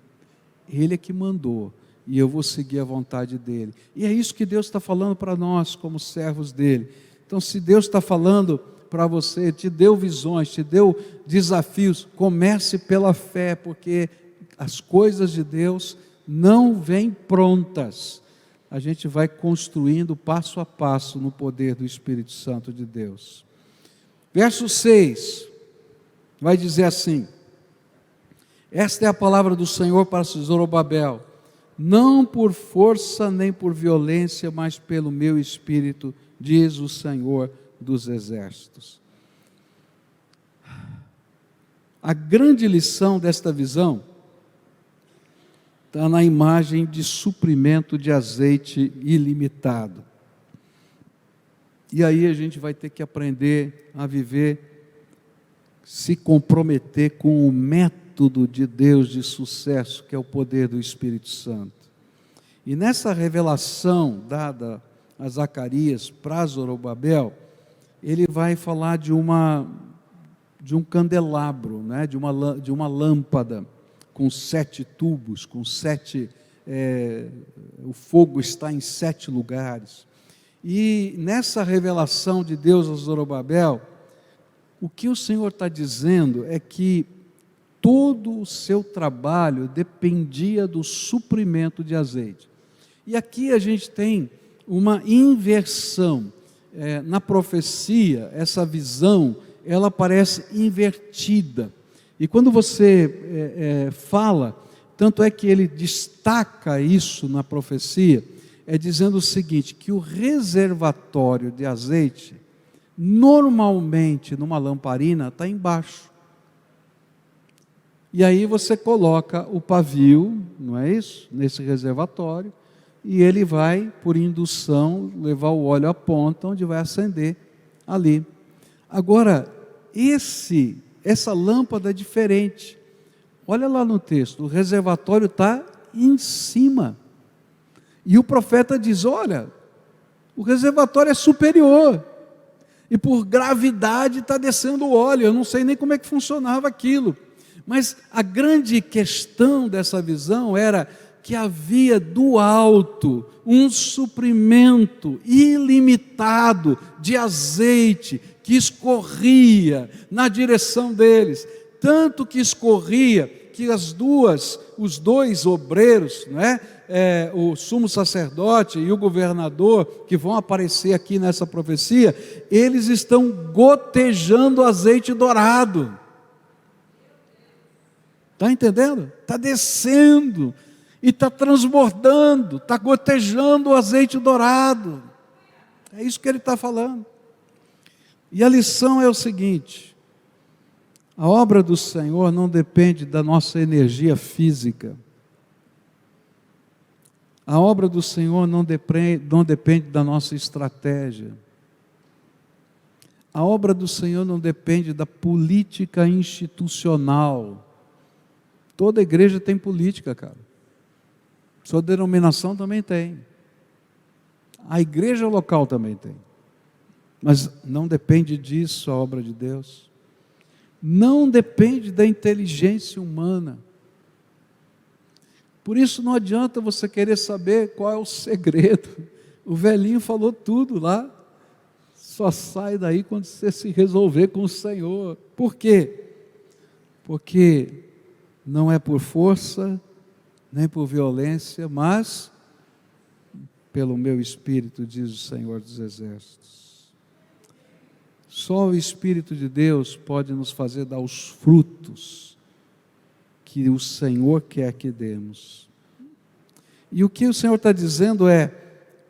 Ele é que mandou, e eu vou seguir a vontade dEle. E é isso que Deus está falando para nós, como servos dEle. Então, se Deus está falando para você, te deu visões, te deu desafios, comece pela fé, porque as coisas de Deus não vêm prontas. A gente vai construindo passo a passo no poder do Espírito Santo de Deus. Verso 6, vai dizer assim: esta é a palavra do Senhor para Zorobabel, não por força nem por violência, mas pelo meu Espírito, diz o Senhor dos Exércitos. A grande lição desta visão está na imagem de suprimento de azeite ilimitado. E aí a gente vai ter que aprender a viver, se comprometer com o método de Deus de sucesso, que é o poder do Espírito Santo. E nessa revelação dada a Zacarias para Zorobabel, ele vai falar de um candelabro, né? de uma lâmpada, com 7 tubos, o fogo está em 7 lugares. E nessa revelação de Deus a Zorobabel, o que o Senhor está dizendo é que todo o seu trabalho dependia do suprimento de azeite. E aqui a gente tem uma inversão. Na profecia, essa visão, ela parece invertida. E quando você fala, tanto é que ele destaca isso na profecia, dizendo o seguinte, que o reservatório de azeite, normalmente numa lamparina, está embaixo. E aí você coloca o pavio, não é isso? Nesse reservatório, e ele vai, por indução, levar o óleo à ponta, onde vai acender ali. Agora, essa lâmpada é diferente. Olha lá no texto, o reservatório está em cima. E o profeta diz, olha, o reservatório é superior. E por gravidade está descendo o óleo. Eu não sei nem como é que funcionava aquilo. Mas a grande questão dessa visão era que havia do alto um suprimento ilimitado de azeite que escorria na direção deles, tanto que escorria que os dois obreiros, não é? O sumo sacerdote e o governador, que vão aparecer aqui nessa profecia, eles estão gotejando azeite dourado. Está entendendo? Está descendo e está transbordando, está gotejando o azeite dourado. É isso que ele está falando. E a lição é o seguinte: a obra do Senhor não depende da nossa energia física. A obra do Senhor não depende da nossa estratégia. A obra do Senhor não depende da política institucional. Toda igreja tem política, cara. Sua denominação também tem. A igreja local também tem. Mas não depende disso a obra de Deus. Não depende da inteligência humana. Por isso não adianta você querer saber qual é o segredo. O velhinho falou tudo lá. Só sai daí quando você se resolver com o Senhor. Por quê? Porque não é por força, nem por violência, mas pelo meu Espírito, diz o Senhor dos Exércitos. Só o Espírito de Deus pode nos fazer dar os frutos que o Senhor quer que demos. E o que o Senhor está dizendo é: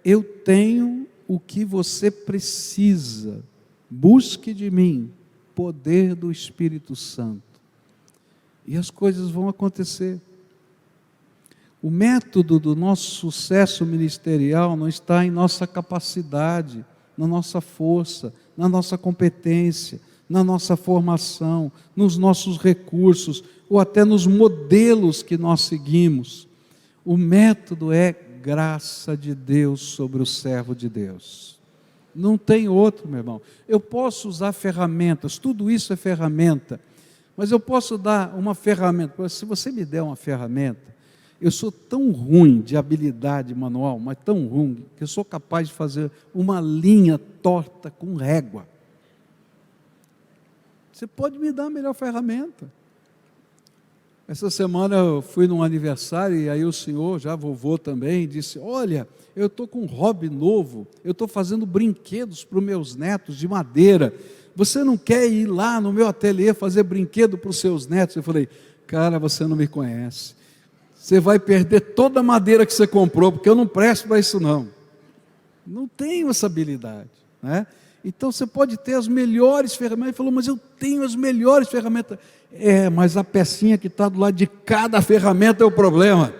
eu tenho o que você precisa, busque de mim poder do Espírito Santo, e as coisas vão acontecer. O método do nosso sucesso ministerial não está em nossa capacidade, na nossa força, na nossa competência, na nossa formação, nos nossos recursos, ou até nos modelos que nós seguimos. O método é graça de Deus sobre o servo de Deus. Não tem outro, meu irmão. Eu posso usar ferramentas, tudo isso é ferramenta, mas eu posso dar uma ferramenta. Se você me der uma ferramenta, eu sou tão ruim de habilidade manual, mas tão ruim, que eu sou capaz de fazer uma linha torta com régua. Você pode me dar a melhor ferramenta. Essa semana eu fui num aniversário e aí o senhor, já vovô também, disse: olha, eu estou com um hobby novo, eu estou fazendo brinquedos para os meus netos de madeira. Você não quer ir lá no meu ateliê fazer brinquedo para os seus netos? Eu falei: cara, você não me conhece. Você vai perder toda a madeira que você comprou, porque eu não presto para isso não. Não tenho essa habilidade, né? Então você pode ter as melhores ferramentas. Ele falou: mas eu tenho as melhores ferramentas. Mas a pecinha que está do lado de cada ferramenta é o problema.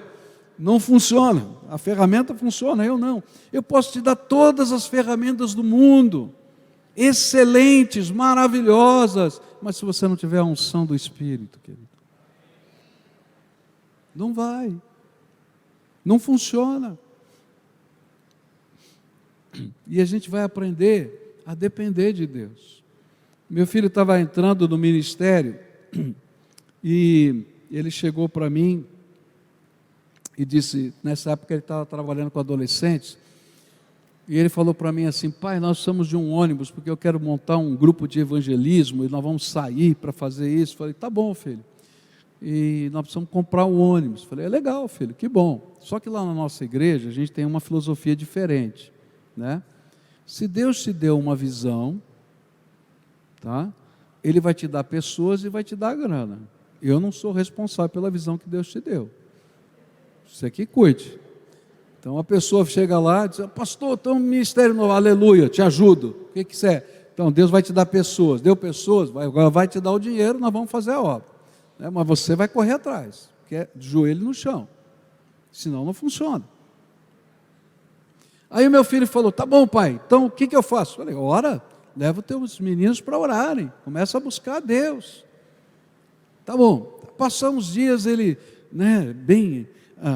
Não funciona. A ferramenta funciona, eu não. Eu posso te dar todas as ferramentas do mundo, excelentes, maravilhosas, mas se você não tiver a unção do Espírito, querido, não vai. Não funciona. E a gente vai aprender a depender de Deus. Meu filho estava entrando no ministério e ele chegou para mim e disse, nessa época ele estava trabalhando com adolescentes, e ele falou para mim assim: pai, nós somos de um ônibus, porque eu quero montar um grupo de evangelismo, e nós vamos sair para fazer isso. Falei: tá bom, filho, e nós precisamos comprar um ônibus. Falei: é legal, filho, que bom. Só que lá na nossa igreja a gente tem uma filosofia diferente, né? Se Deus te deu uma visão, tá? Ele vai te dar pessoas e vai te dar grana. Eu não sou responsável pela visão que Deus te deu. Você que cuide. Então a pessoa chega lá e diz: pastor, tem um ministério novo, aleluia, te ajudo. O que você é? Então Deus vai te dar pessoas. Deu pessoas, agora vai te dar o dinheiro, nós vamos fazer a obra. Mas você vai correr atrás, que é de joelho no chão. Senão não funciona. Aí o meu filho falou: tá bom, pai, então o que eu faço? Falei: ora, leva os teus meninos para orarem, começa a buscar a Deus. Tá bom. Passamos dias, ele, bem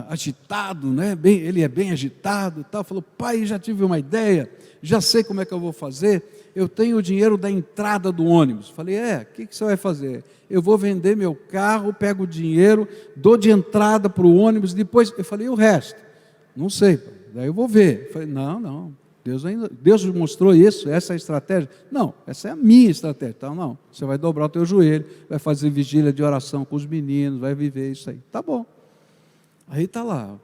agitado, ele é bem agitado e tal. Falou: pai, já tive uma ideia, já sei como é que eu vou fazer. Eu tenho o dinheiro da entrada do ônibus. Falei: o que você vai fazer? Eu vou vender meu carro, pego o dinheiro, dou de entrada para o ônibus, depois. Eu falei: e o resto? Não sei, pai. Daí eu vou ver. Eu falei: não, Deus mostrou isso, essa é a estratégia? Não, essa é a minha estratégia. Então não, você vai dobrar o teu joelho, vai fazer vigília de oração com os meninos, vai viver isso aí. Tá bom. Aí está lá,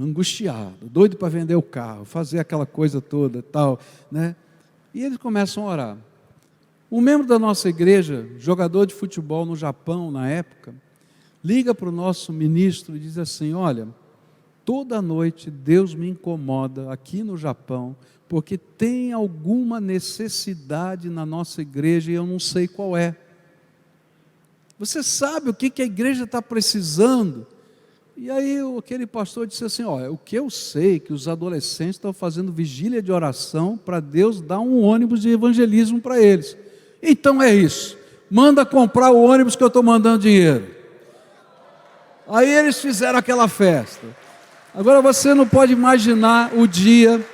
angustiado, doido para vender o carro, fazer aquela coisa toda e tal, né? E eles começam a orar. Um membro da nossa igreja, jogador de futebol no Japão na época, liga para o nosso ministro e diz assim: olha, toda noite Deus me incomoda aqui no Japão, porque tem alguma necessidade na nossa igreja e eu não sei qual é. Você sabe o que a igreja está precisando? E aí aquele pastor disse assim, o que eu sei é que os adolescentes estão fazendo vigília de oração para Deus dar um ônibus de evangelismo para eles. Então é isso, manda comprar o ônibus que eu estou mandando dinheiro. Aí eles fizeram aquela festa. Agora você não pode imaginar o dia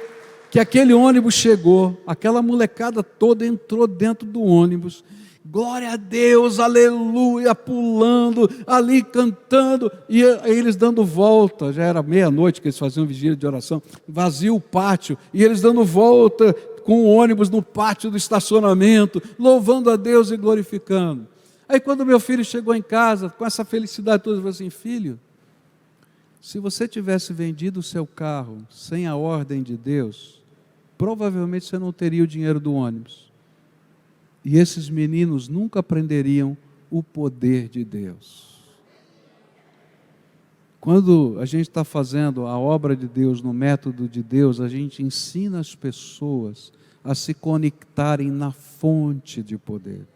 que aquele ônibus chegou, aquela molecada toda entrou dentro do ônibus, glória a Deus, aleluia, pulando, ali cantando, e eles dando volta, já era meia-noite que eles faziam vigília de oração, vazio o pátio, e eles dando volta com o ônibus no pátio do estacionamento, louvando a Deus e glorificando. Aí quando meu filho chegou em casa, com essa felicidade toda, ele falou assim, filho, se você tivesse vendido o seu carro sem a ordem de Deus, provavelmente você não teria o dinheiro do ônibus. E esses meninos nunca aprenderiam o poder de Deus. Quando a gente está fazendo a obra de Deus no método de Deus, a gente ensina as pessoas a se conectarem na fonte de poder.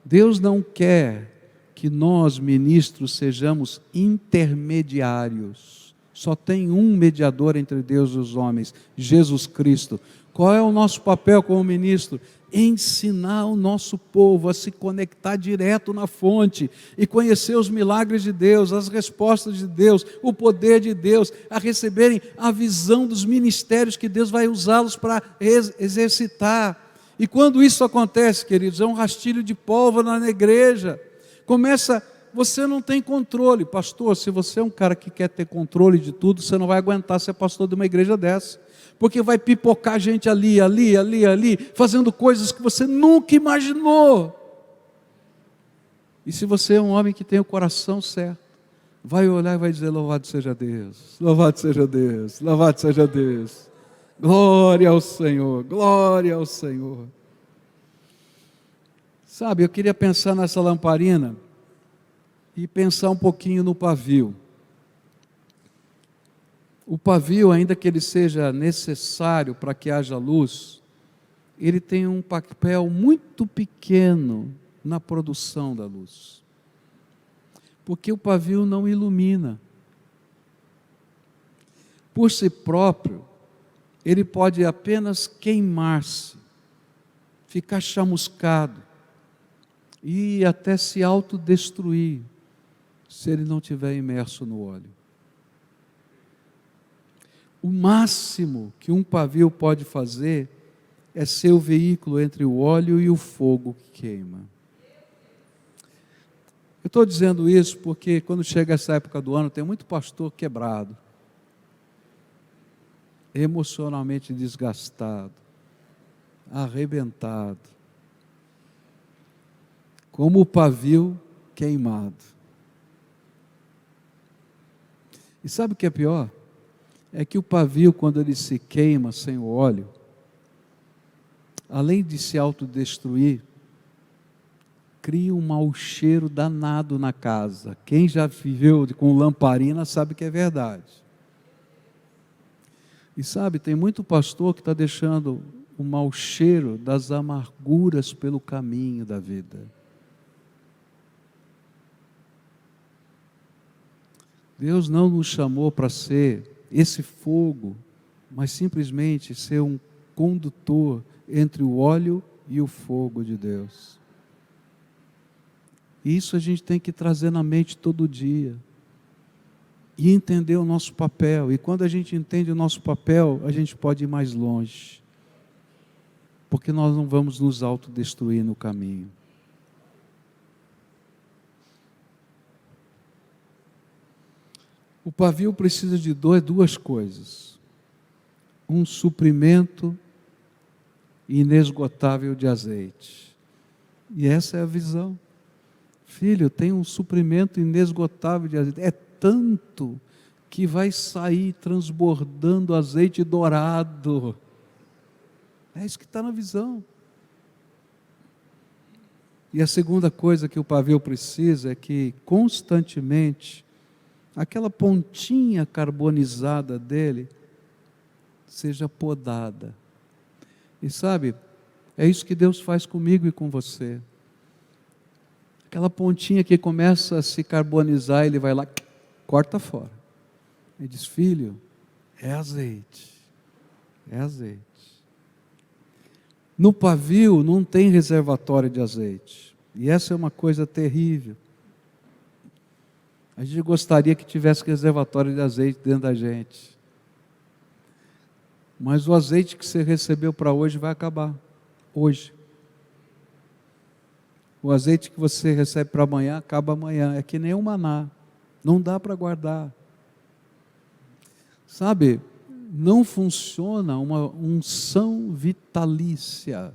Deus não quer que nós, ministros, sejamos intermediários. Só tem um mediador entre Deus e os homens, Jesus Cristo. Qual é o nosso papel como ministro? Ensinar o nosso povo a se conectar direto na fonte e conhecer os milagres de Deus, as respostas de Deus, o poder de Deus, a receberem a visão dos ministérios que Deus vai usá-los para exercitar. E quando isso acontece, queridos, é um rastilho de pólvora na igreja. Você não tem controle, pastor. Se você é um cara que quer ter controle de tudo, você não vai aguentar ser pastor de uma igreja dessa, porque vai pipocar gente ali, fazendo coisas que você nunca imaginou. E se você é um homem que tem o coração certo, vai olhar e vai dizer, louvado seja Deus, louvado seja Deus, louvado seja Deus, glória ao Senhor, glória ao Senhor. Sabe, eu queria pensar nessa lamparina e pensar um pouquinho no pavio. O pavio, ainda que ele seja necessário para que haja luz, ele tem um papel muito pequeno na produção da luz. Porque o pavio não ilumina. Por si próprio, ele pode apenas queimar-se, ficar chamuscado e até se autodestruir, se ele não estiver imerso no óleo. O máximo que um pavio pode fazer é ser o veículo entre o óleo e o fogo que queima. Eu estou dizendo isso porque quando chega essa época do ano, tem muito pastor quebrado, emocionalmente desgastado, arrebentado, como o pavio queimado. E sabe o que é pior? É que o pavio, quando ele se queima sem o óleo, além de se autodestruir, cria um mau cheiro danado na casa. Quem já viveu com lamparina sabe que é verdade. E sabe, tem muito pastor que está deixando o mau cheiro das amarguras pelo caminho da vida. Deus não nos chamou para ser esse fogo, mas simplesmente ser um condutor entre o óleo e o fogo de Deus. Isso a gente tem que trazer na mente todo dia e entender o nosso papel. E quando a gente entende o nosso papel, a gente pode ir mais longe, porque nós não vamos nos autodestruir no caminho. O pavio precisa de duas coisas: um suprimento inesgotável de azeite. E essa é a visão. Filho, tem um suprimento inesgotável de azeite. É tanto que vai sair transbordando azeite dourado. É isso que está na visão. E a segunda coisa que o pavio precisa é que constantemente aquela pontinha carbonizada dele seja podada. E sabe, é isso que Deus faz comigo e com você. Aquela pontinha que começa a se carbonizar, Ele vai lá corta fora. Ele diz: filho, é azeite, é azeite. No pavio não tem reservatório de azeite, e essa é uma coisa terrível. A gente gostaria que tivesse reservatório de azeite dentro da gente, mas o azeite que você recebeu para hoje vai acabar, hoje. O azeite que você recebe para amanhã, acaba amanhã, é que nem o maná, não dá para guardar. Sabe, não funciona uma unção vitalícia.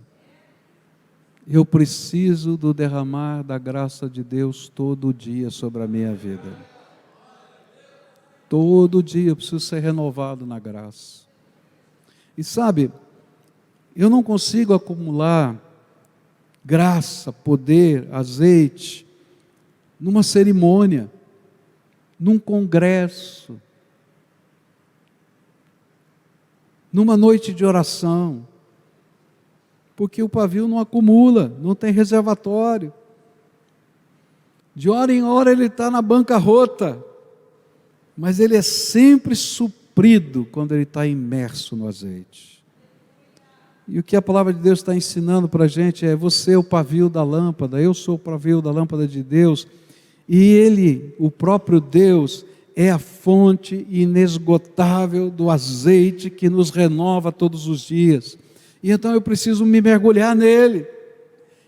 Eu preciso do derramar da graça de Deus todo dia sobre a minha vida. Todo dia eu preciso ser renovado na graça. E sabe, eu não consigo acumular graça, poder, azeite, numa cerimônia, num congresso, numa noite de oração, porque o pavio não acumula, não tem reservatório. De hora em hora ele está na bancarrota, mas ele é sempre suprido quando ele está imerso no azeite. E o que a palavra de Deus está ensinando para a gente é: você é o pavio da lâmpada, eu sou o pavio da lâmpada de Deus, e Ele, o próprio Deus, é a fonte inesgotável do azeite que nos renova todos os dias. E então eu preciso me mergulhar nele,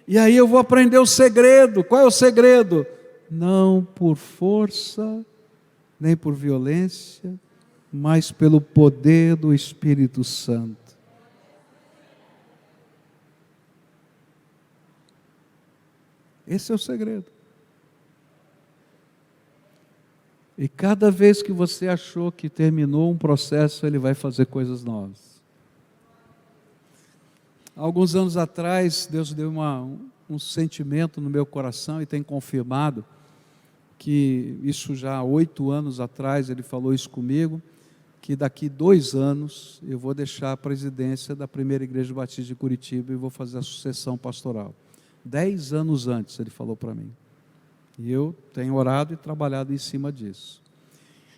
e aí eu vou aprender o segredo. Qual é o segredo? Não por força, nem por violência, mas pelo poder do Espírito Santo. Esse é o segredo. E cada vez que você achou que terminou um processo, Ele vai fazer coisas novas. Alguns anos atrás, Deus deu um sentimento no meu coração, e tem confirmado, que isso já há 8 anos atrás, Ele falou isso comigo, que daqui 2 anos eu vou deixar a presidência da primeira igreja batista de Curitiba e vou fazer a sucessão pastoral. 10 anos antes Ele falou para mim. E eu tenho orado e trabalhado em cima disso.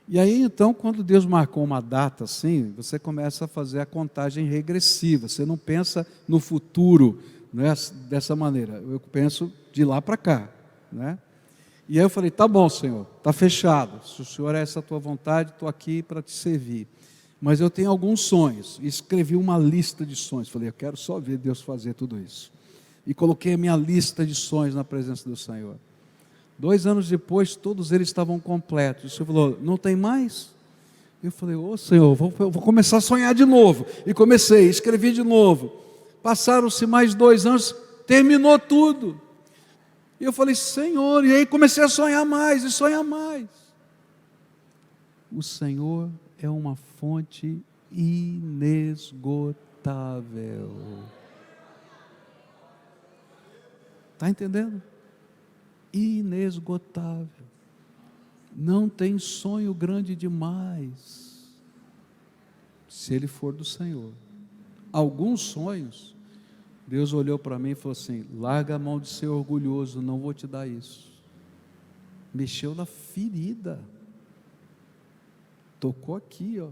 E aí então, quando Deus marcou uma data assim, você começa a fazer a contagem regressiva. Você não pensa no futuro, né, dessa maneira. Eu penso de lá para cá, né? E aí eu falei: tá bom, Senhor, está fechado. Se o Senhor é essa a tua vontade, estou aqui para te servir. Mas eu tenho alguns sonhos. E escrevi uma lista de sonhos. Falei: eu quero só ver Deus fazer tudo isso. E coloquei a minha lista de sonhos na presença do Senhor. 2 anos depois, todos eles estavam completos. O Senhor falou: não tem mais? Eu falei: ô Senhor, vou começar a sonhar de novo. E comecei, escrevi de novo. Passaram-se mais 2 anos, terminou tudo. E eu falei: Senhor, e aí comecei a sonhar mais e sonhar mais. O Senhor é uma fonte inesgotável. Está entendendo? Inesgotável. Não tem sonho grande demais, se ele for do Senhor. Alguns sonhos, Deus olhou para mim e falou assim: larga a mão de ser orgulhoso, não vou te dar isso. Mexeu na ferida, tocou aqui, ó.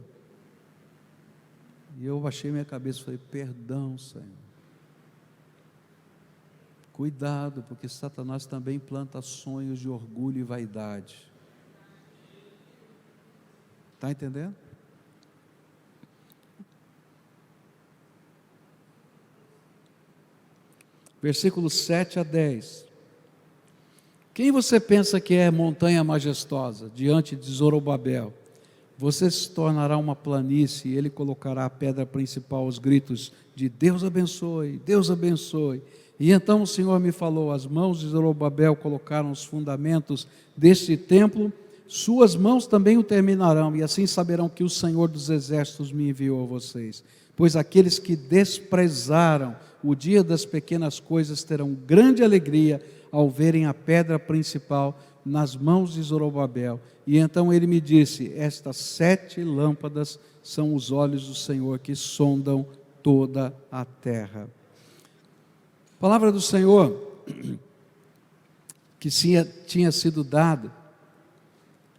E eu baixei minha cabeça e falei: perdão, Senhor. Cuidado, porque Satanás também planta sonhos de orgulho e vaidade. Está entendendo? Versículos 7 a 10. Quem você pensa que é montanha majestosa diante de Zorobabel? Você se tornará uma planície, e ele colocará a pedra principal aos gritos de Deus abençoe, Deus abençoe. E então o Senhor me falou: as mãos de Zorobabel colocaram os fundamentos deste templo, suas mãos também o terminarão, e assim saberão que o Senhor dos exércitos me enviou a vocês. Pois aqueles que desprezaram o dia das pequenas coisas terão grande alegria ao verem a pedra principal nas mãos de Zorobabel. E então ele me disse: estas 7 lâmpadas são os olhos do Senhor que sondam toda a terra. Palavra do Senhor que tinha sido dada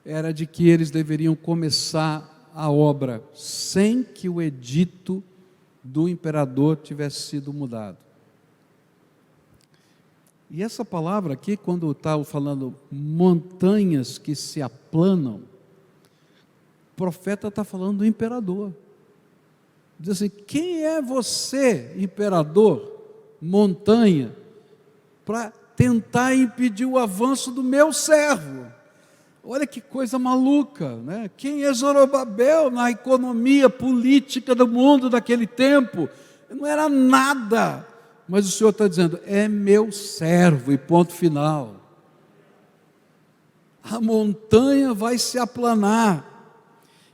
era de que eles deveriam começar a obra sem que o edito do imperador tivesse sido mudado. E essa palavra aqui, quando está falando montanhas que se aplanam, o profeta está falando do imperador. Diz assim: quem é você, imperador, montanha, para tentar impedir o avanço do meu servo? Olha que coisa maluca, né? Quem é Zorobabel na economia política do mundo daquele tempo? Não era nada, mas o Senhor está dizendo: é meu servo, e ponto final. A montanha vai se aplanar.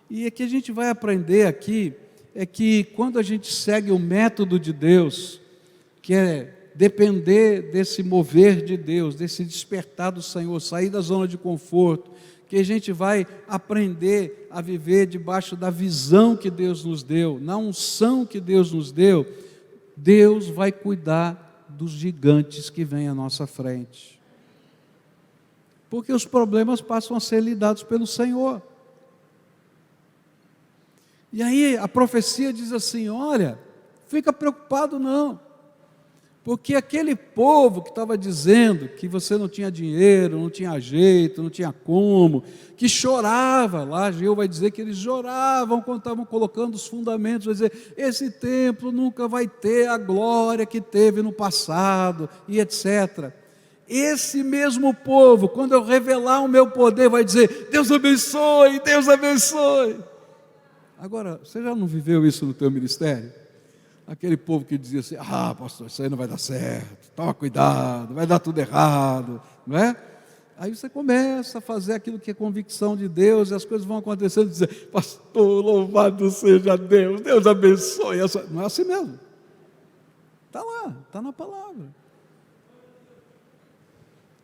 E o que a gente vai aprender aqui é que quando a gente segue o método de Deus, que é depender desse mover de Deus, desse despertar do Senhor, sair da zona de conforto, que a gente vai aprender a viver debaixo da visão que Deus nos deu, na unção que Deus nos deu, Deus vai cuidar dos gigantes que vêm à nossa frente. Porque os problemas passam a ser lidados pelo Senhor. E aí a profecia diz assim: olha, fica preocupado não, porque aquele povo que estava dizendo que você não tinha dinheiro, não tinha jeito, não tinha como, que chorava, lá Geu vai dizer que eles choravam quando estavam colocando os fundamentos, vai dizer: esse templo nunca vai ter a glória que teve no passado, e etc. Esse mesmo povo, quando eu revelar o meu poder, vai dizer: Deus abençoe, Deus abençoe. Agora, você já não viveu isso no teu ministério? Aquele povo que dizia assim: ah, pastor, isso aí não vai dar certo, toma cuidado, vai dar tudo errado, não é? Aí você começa a fazer aquilo que é convicção de Deus, e as coisas vão acontecendo, e dizer: pastor, louvado seja Deus, Deus abençoe. Não é assim mesmo. Está lá, está na palavra.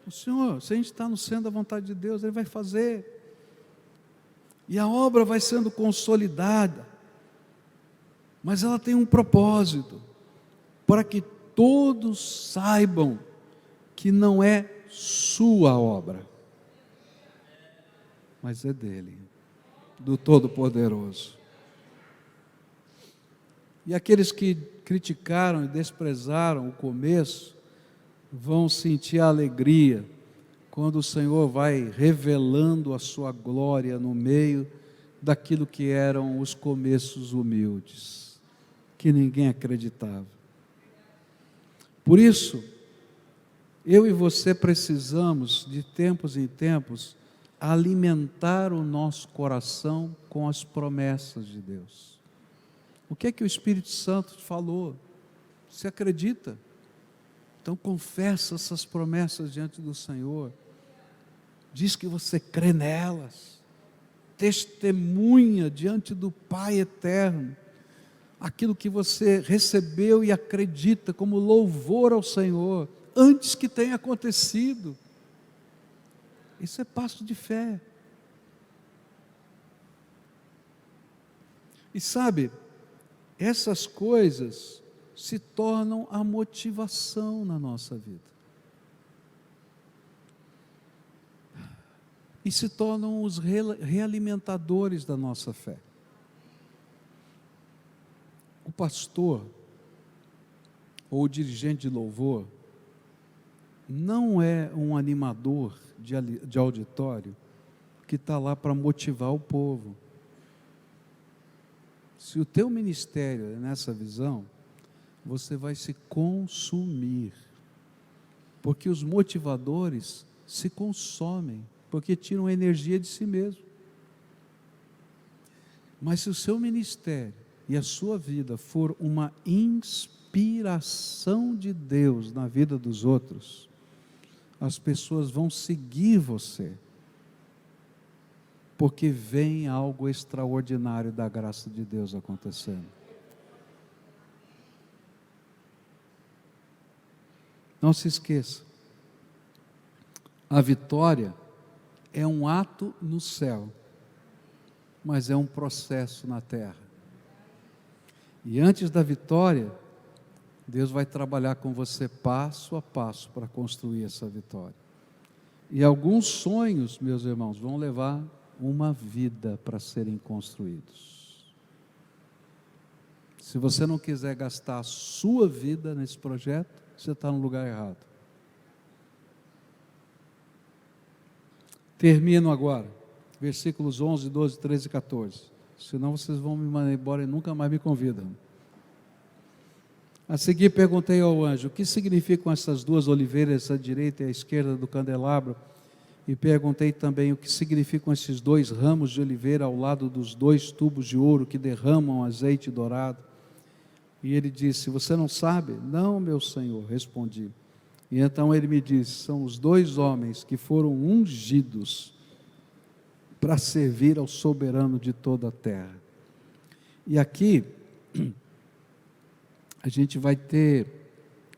O Senhor, se a gente está no centro da vontade de Deus, Ele vai fazer. E a obra vai sendo consolidada, mas ela tem um propósito, para que todos saibam que não é sua obra, mas é dele, do Todo-Poderoso. E aqueles que criticaram e desprezaram o começo, vão sentir a alegria, quando o Senhor vai revelando a sua glória no meio daquilo que eram os começos humildes, que ninguém acreditava. Por isso, eu e você precisamos, de tempos em tempos, alimentar o nosso coração com as promessas de Deus. O que é que o Espírito Santo te falou? Você acredita? Então confessa essas promessas diante do Senhor. Diz que você crê nelas, testemunha diante do Pai eterno, aquilo que você recebeu e acredita como louvor ao Senhor, antes que tenha acontecido. Isso é passo de fé. E sabe, essas coisas se tornam a motivação na nossa vida. E se tornam os realimentadores da nossa fé. O pastor, ou o dirigente de louvor, não é um animador de auditório que está lá para motivar o povo. Se o teu ministério é nessa visão, você vai se consumir, porque os motivadores se consomem, porque tiram energia de si mesmo. Mas se o seu ministério e a sua vida for uma inspiração de Deus na vida dos outros, as pessoas vão seguir você, porque vem algo extraordinário da graça de Deus acontecendo. Não se esqueça, a vitória é um ato no céu, mas é um processo na terra. E antes da vitória, Deus vai trabalhar com você passo a passo para construir essa vitória. E alguns sonhos, meus irmãos, vão levar uma vida para serem construídos. Se você não quiser gastar a sua vida nesse projeto, você está no lugar errado. Termino agora, versículos 11, 12, 13 e 14. Senão vocês vão me mandar embora e nunca mais me convidam. A seguir perguntei ao anjo: o que significam essas duas oliveiras à direita e à esquerda do candelabro? E perguntei também o que significam esses dois ramos de oliveira ao lado dos dois tubos de ouro que derramam azeite dourado. E ele disse: você não sabe? Não, meu senhor, respondi. E então ele me disse: são os dois homens que foram ungidos para servir ao soberano de toda a terra. E aqui a gente vai ter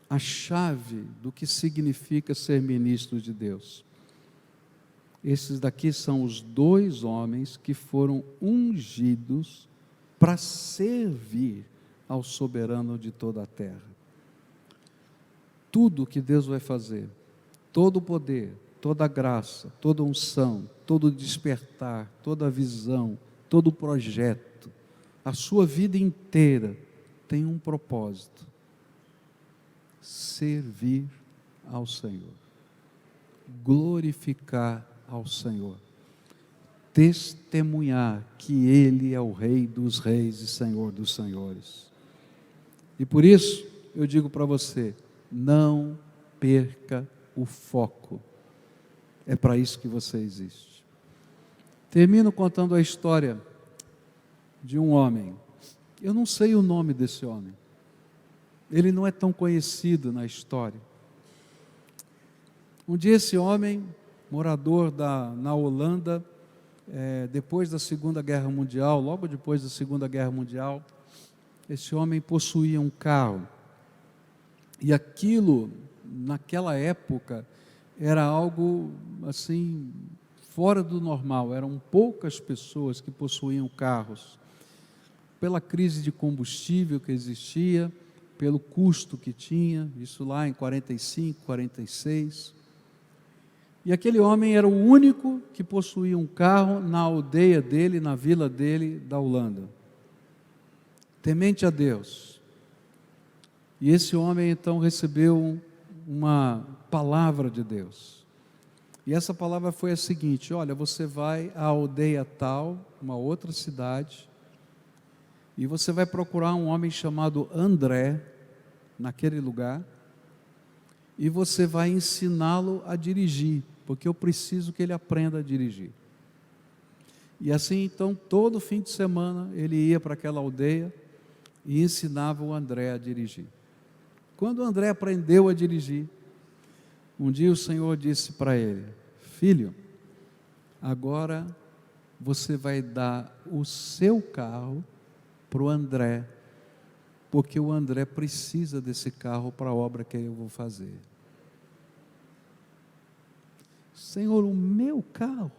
a chave do que significa ser ministro de Deus. Esses daqui são os dois homens que foram ungidos para servir ao soberano de toda a terra. Tudo que Deus vai fazer, todo o poder, toda a graça, toda a unção, todo o despertar, toda a visão, todo o projeto, a sua vida inteira tem um propósito: servir ao Senhor, glorificar ao Senhor, testemunhar que Ele é o Rei dos Reis e Senhor dos Senhores. E por isso eu digo para você: não perca o foco. É para isso que você existe. Termino contando a história de um homem. Eu não sei o nome desse homem. Ele não é tão conhecido na história. Um dia esse homem, morador na Holanda, depois da Segunda Guerra Mundial, logo depois da Segunda Guerra Mundial, esse homem possuía um carro. E aquilo, naquela época, era algo assim, fora do normal. Eram poucas pessoas que possuíam carros. Pela crise de combustível que existia, pelo custo que tinha, isso lá em 45, 46. E aquele homem era o único que possuía um carro na aldeia dele, na vila dele, da Holanda. Temente a Deus. E esse homem então recebeu uma palavra de Deus. E essa palavra foi a seguinte: olha, você vai à aldeia tal, uma outra cidade, e você vai procurar um homem chamado André, naquele lugar, e você vai ensiná-lo a dirigir, porque eu preciso que ele aprenda a dirigir. E assim, então, todo fim de semana, ele ia para aquela aldeia e ensinava o André a dirigir. Quando o André aprendeu a dirigir, um dia o Senhor disse para ele: filho, agora você vai dar o seu carro para o André, porque o André precisa desse carro para a obra que eu vou fazer. Senhor, o meu carro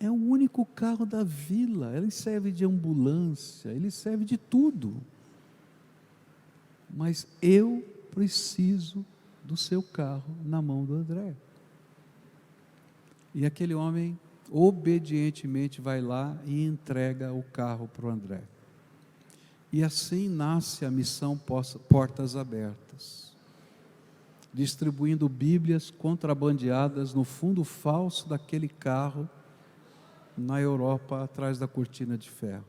é o único carro da vila, ele serve de ambulância, ele serve de tudo. Mas eu preciso do seu carro na mão do André. E aquele homem obedientemente vai lá e entrega o carro para o André. E assim nasce a missão Portas Abertas, distribuindo Bíblias contrabandeadas no fundo falso daquele carro na Europa, atrás da cortina de ferro.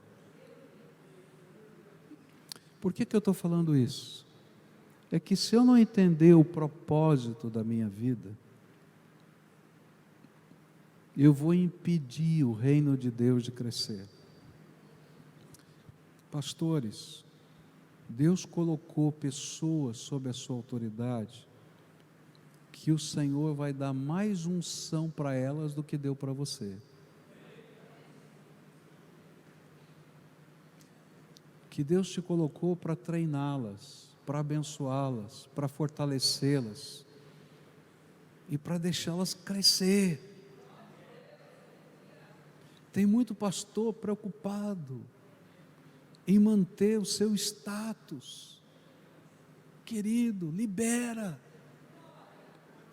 Por que eu estou falando isso? É que se eu não entender o propósito da minha vida, eu vou impedir o reino de Deus de crescer. Pastores, Deus colocou pessoas sob a sua autoridade, que o Senhor vai dar mais unção para elas do que deu para você. Que Deus te colocou para treiná-las, para abençoá-las, para fortalecê-las e para deixá-las crescer. Tem muito pastor preocupado em manter o seu status. Querido, libera.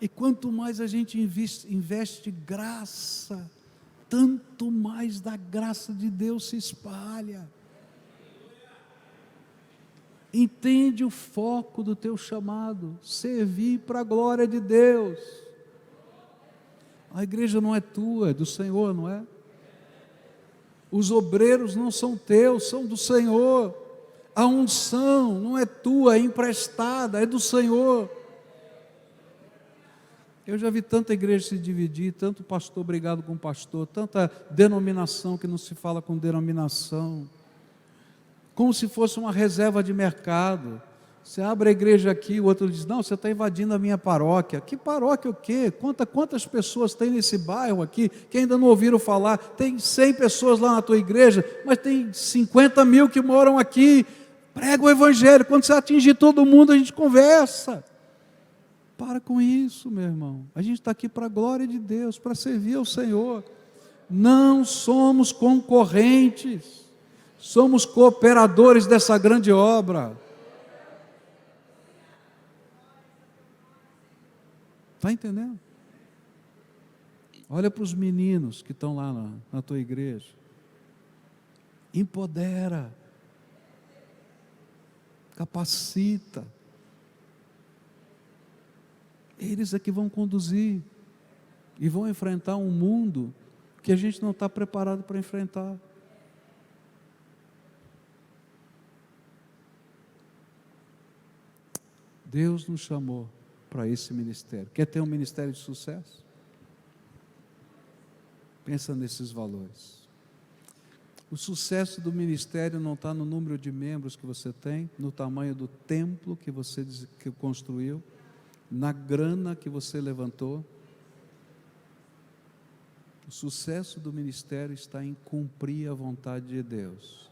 E quanto mais a gente investe graça, tanto mais da graça de Deus se espalha. Entende o foco do teu chamado, servir para a glória de Deus. A igreja não é tua, é do Senhor, não é? Os obreiros não são teus, são do Senhor. A unção não é tua, é emprestada, é do Senhor. Eu já vi tanta igreja se dividir, tanto pastor brigado com pastor, tanta denominação que não se fala com denominação, como se fosse uma reserva de mercado. Você abre a igreja aqui, o outro diz, não, você está invadindo a minha paróquia. Que paróquia o quê? Quantas pessoas tem nesse bairro aqui, que ainda não ouviram falar? Tem 100 pessoas lá na tua igreja, mas tem 50 mil que moram aqui. Prega o evangelho, quando você atingir todo mundo, a gente conversa. Para com isso, meu irmão. A gente está aqui para a glória de Deus, para servir ao Senhor. Não somos concorrentes, somos cooperadores dessa grande obra. Está entendendo? Olha para os meninos que estão lá na tua igreja. Empodera, capacita. Eles é que vão conduzir e vão enfrentar um mundo que a gente não está preparado para enfrentar. Deus nos chamou para esse ministério. Quer ter um ministério de sucesso? Pensa nesses valores. O sucesso do ministério não está no número de membros que você tem, no tamanho do templo que você construiu, na grana que você levantou. O sucesso do ministério está em cumprir a vontade de Deus.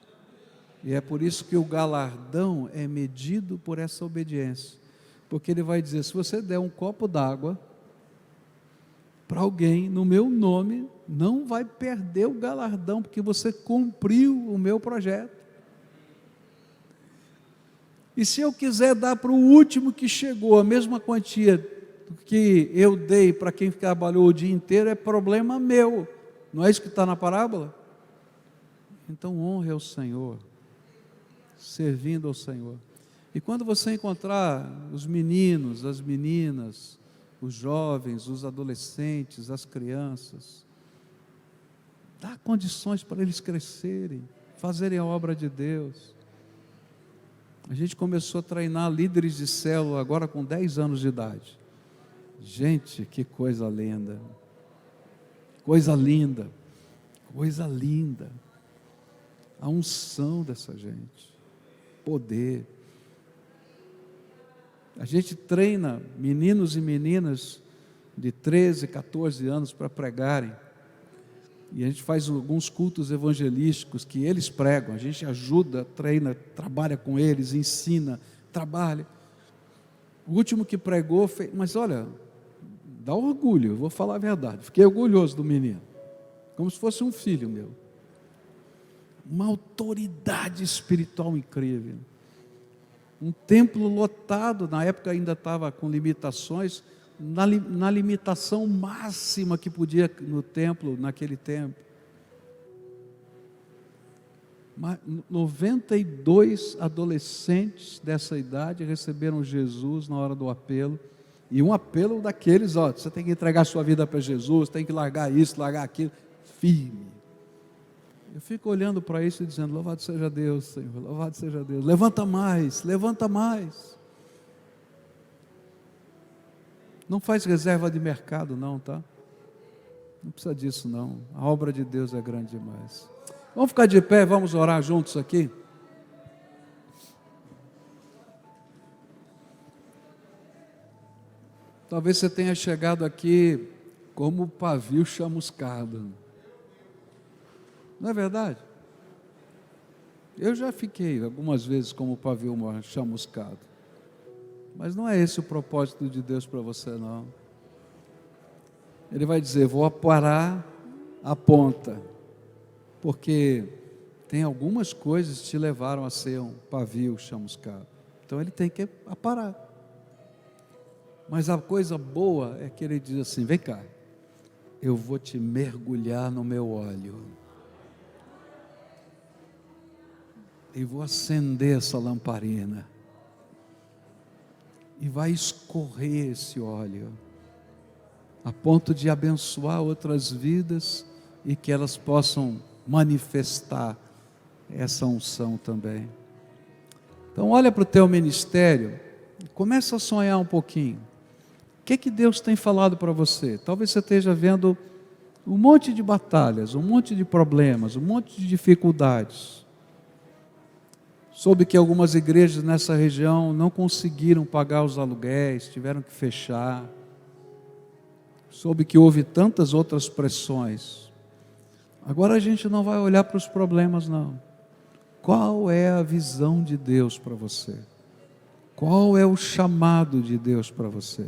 E é por isso que o galardão é medido por essa obediência. Porque ele vai dizer, se você der um copo d'água para alguém no meu nome, não vai perder o galardão, porque você cumpriu o meu projeto. E se eu quiser dar para o último que chegou a mesma quantia que eu dei para quem trabalhou o dia inteiro, é problema meu. Não é isso que está na parábola? Então honre ao Senhor, servindo ao Senhor. E quando você encontrar os meninos, as meninas, os jovens, os adolescentes, as crianças, dá condições para eles crescerem, fazerem a obra de Deus. A gente começou a treinar líderes de célula agora com 10 anos de idade. Gente, que coisa linda. Coisa linda. Coisa linda. A unção dessa gente. Poder. A gente treina meninos e meninas de 13, 14 anos para pregarem. E a gente faz alguns cultos evangelísticos que eles pregam, a gente ajuda, treina, trabalha com eles, ensina, trabalha. O último que pregou fez, mas olha, dá orgulho, eu vou falar a verdade, fiquei orgulhoso do menino, como se fosse um filho meu. Uma autoridade espiritual incrível. Um templo lotado, na época ainda estava com limitações, na limitação máxima que podia no templo, naquele tempo. 92 adolescentes dessa idade receberam Jesus na hora do apelo, e um apelo daqueles, você tem que entregar sua vida para Jesus, tem que largar isso, largar aquilo, firme. Eu fico olhando para isso e dizendo, louvado seja Deus, Senhor, louvado seja Deus, levanta mais, levanta mais. Não faz reserva de mercado não, tá? Não precisa disso não, a obra de Deus é grande demais. Vamos ficar de pé, vamos orar juntos aqui? Talvez você tenha chegado aqui como pavio chamuscado. Não é verdade? Eu já fiquei algumas vezes como pavio chamuscado. Mas não é esse o propósito de Deus para você não. Ele vai dizer, vou aparar a ponta, porque tem algumas coisas que te levaram a ser um pavio chamuscado. Então ele tem que aparar. Mas a coisa boa é que ele diz assim: vem cá, eu vou te mergulhar no meu óleo. E vou acender essa lamparina. E vai escorrer esse óleo, a ponto de abençoar outras vidas e que elas possam manifestar essa unção também. Então olha para o teu ministério, começa a sonhar um pouquinho. O que Deus tem falado para você? Talvez você esteja vendo um monte de batalhas, um monte de problemas, um monte de dificuldades. Soube que algumas igrejas nessa região não conseguiram pagar os aluguéis, tiveram que fechar. Soube que houve tantas outras pressões. Agora a gente não vai olhar para os problemas, não. Qual é a visão de Deus para você? Qual é o chamado de Deus para você?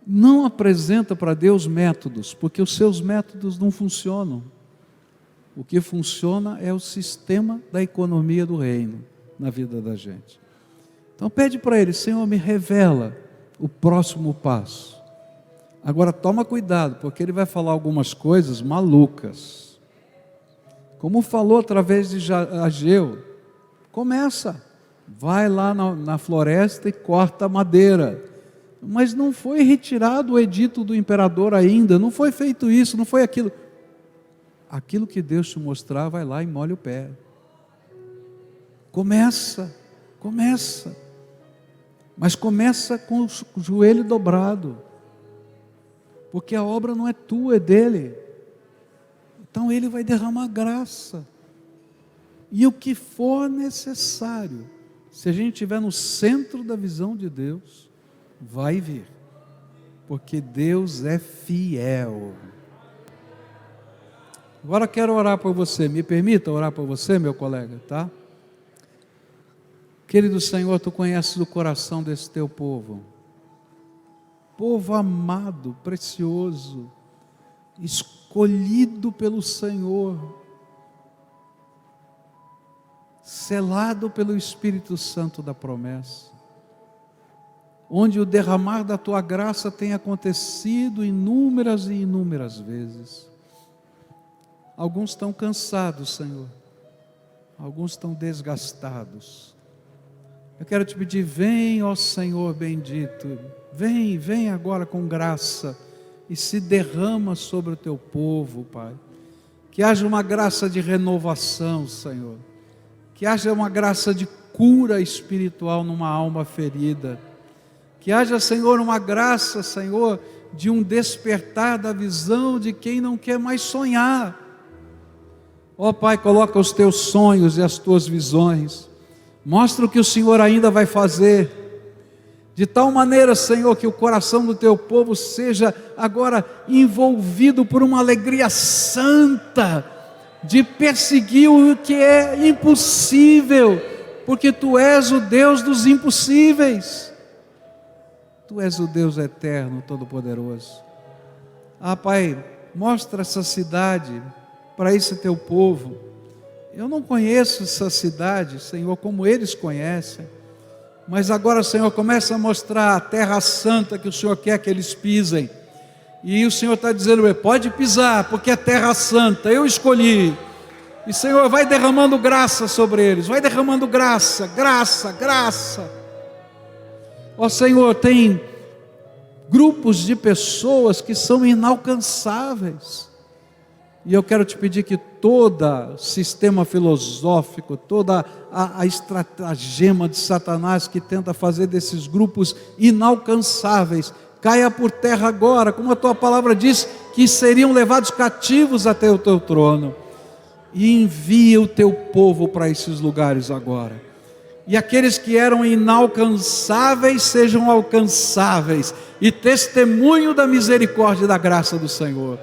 Não apresenta para Deus métodos, porque os seus métodos não funcionam. O que funciona é o sistema da economia do reino na vida da gente. Então pede para Ele: Senhor, me revela o próximo passo. Agora toma cuidado, porque Ele vai falar algumas coisas malucas. Como falou através de Ageu, começa, vai lá na floresta e corta a madeira. Mas não foi retirado o edito do imperador ainda, não foi feito isso, não foi aquilo. Aquilo que Deus te mostrar, vai lá e molha o pé. Começa. Mas começa com o joelho dobrado. Porque a obra não é tua, é dele. Então Ele vai derramar graça. E o que for necessário, se a gente estiver no centro da visão de Deus, vai vir. Porque Deus é fiel. Agora quero orar por você, me permita orar por você, meu colega, tá? Querido Senhor, Tu conheces o coração desse Teu povo, povo amado, precioso, escolhido pelo Senhor, selado pelo Espírito Santo da promessa, onde o derramar da Tua graça tem acontecido inúmeras e inúmeras vezes. Alguns estão cansados, Senhor. Alguns estão desgastados. Eu quero te pedir: vem, ó Senhor bendito. Vem agora com graça e se derrama sobre o teu povo, Pai. Que haja uma graça de renovação, Senhor. Que haja uma graça de cura espiritual numa alma ferida. Que haja, Senhor, uma graça, Senhor, de um despertar da visão de quem não quer mais sonhar. Ó Pai, coloca os teus sonhos e as tuas visões, mostra o que o Senhor ainda vai fazer, de tal maneira, Senhor, que o coração do teu povo seja agora envolvido por uma alegria santa, de perseguir o que é impossível, porque Tu és o Deus dos impossíveis, Tu és o Deus eterno, todo-poderoso. Ah Pai, mostra essa cidade para esse teu povo. Eu não conheço essa cidade, Senhor, como eles conhecem, mas agora, Senhor, começa a mostrar a terra santa que o Senhor quer que eles pisem, e o Senhor está dizendo: pode pisar, porque é terra santa, eu escolhi. E Senhor, vai derramando graça sobre eles, vai derramando graça. Ó Senhor, tem grupos de pessoas que são inalcançáveis, e eu quero te pedir que todo sistema filosófico, toda a estratagema de Satanás que tenta fazer desses grupos inalcançáveis, caia por terra agora, como a Tua palavra diz, que seriam levados cativos até o Teu trono. E envia o Teu povo para esses lugares agora. E aqueles que eram inalcançáveis sejam alcançáveis, e testemunho da misericórdia e da graça do Senhor.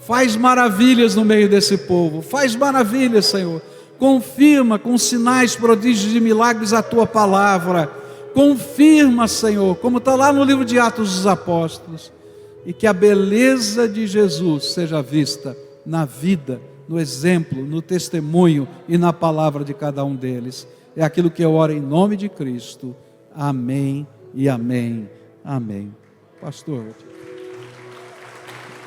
Faz maravilhas no meio desse povo, faz maravilhas, Senhor. Confirma com sinais, prodígios e milagres a Tua palavra. Confirma, Senhor, como está lá no livro de Atos dos Apóstolos. E que a beleza de Jesus seja vista na vida, no exemplo, no testemunho e na palavra de cada um deles. É aquilo que eu oro em nome de Cristo. Amém e amém. Amém. Pastor.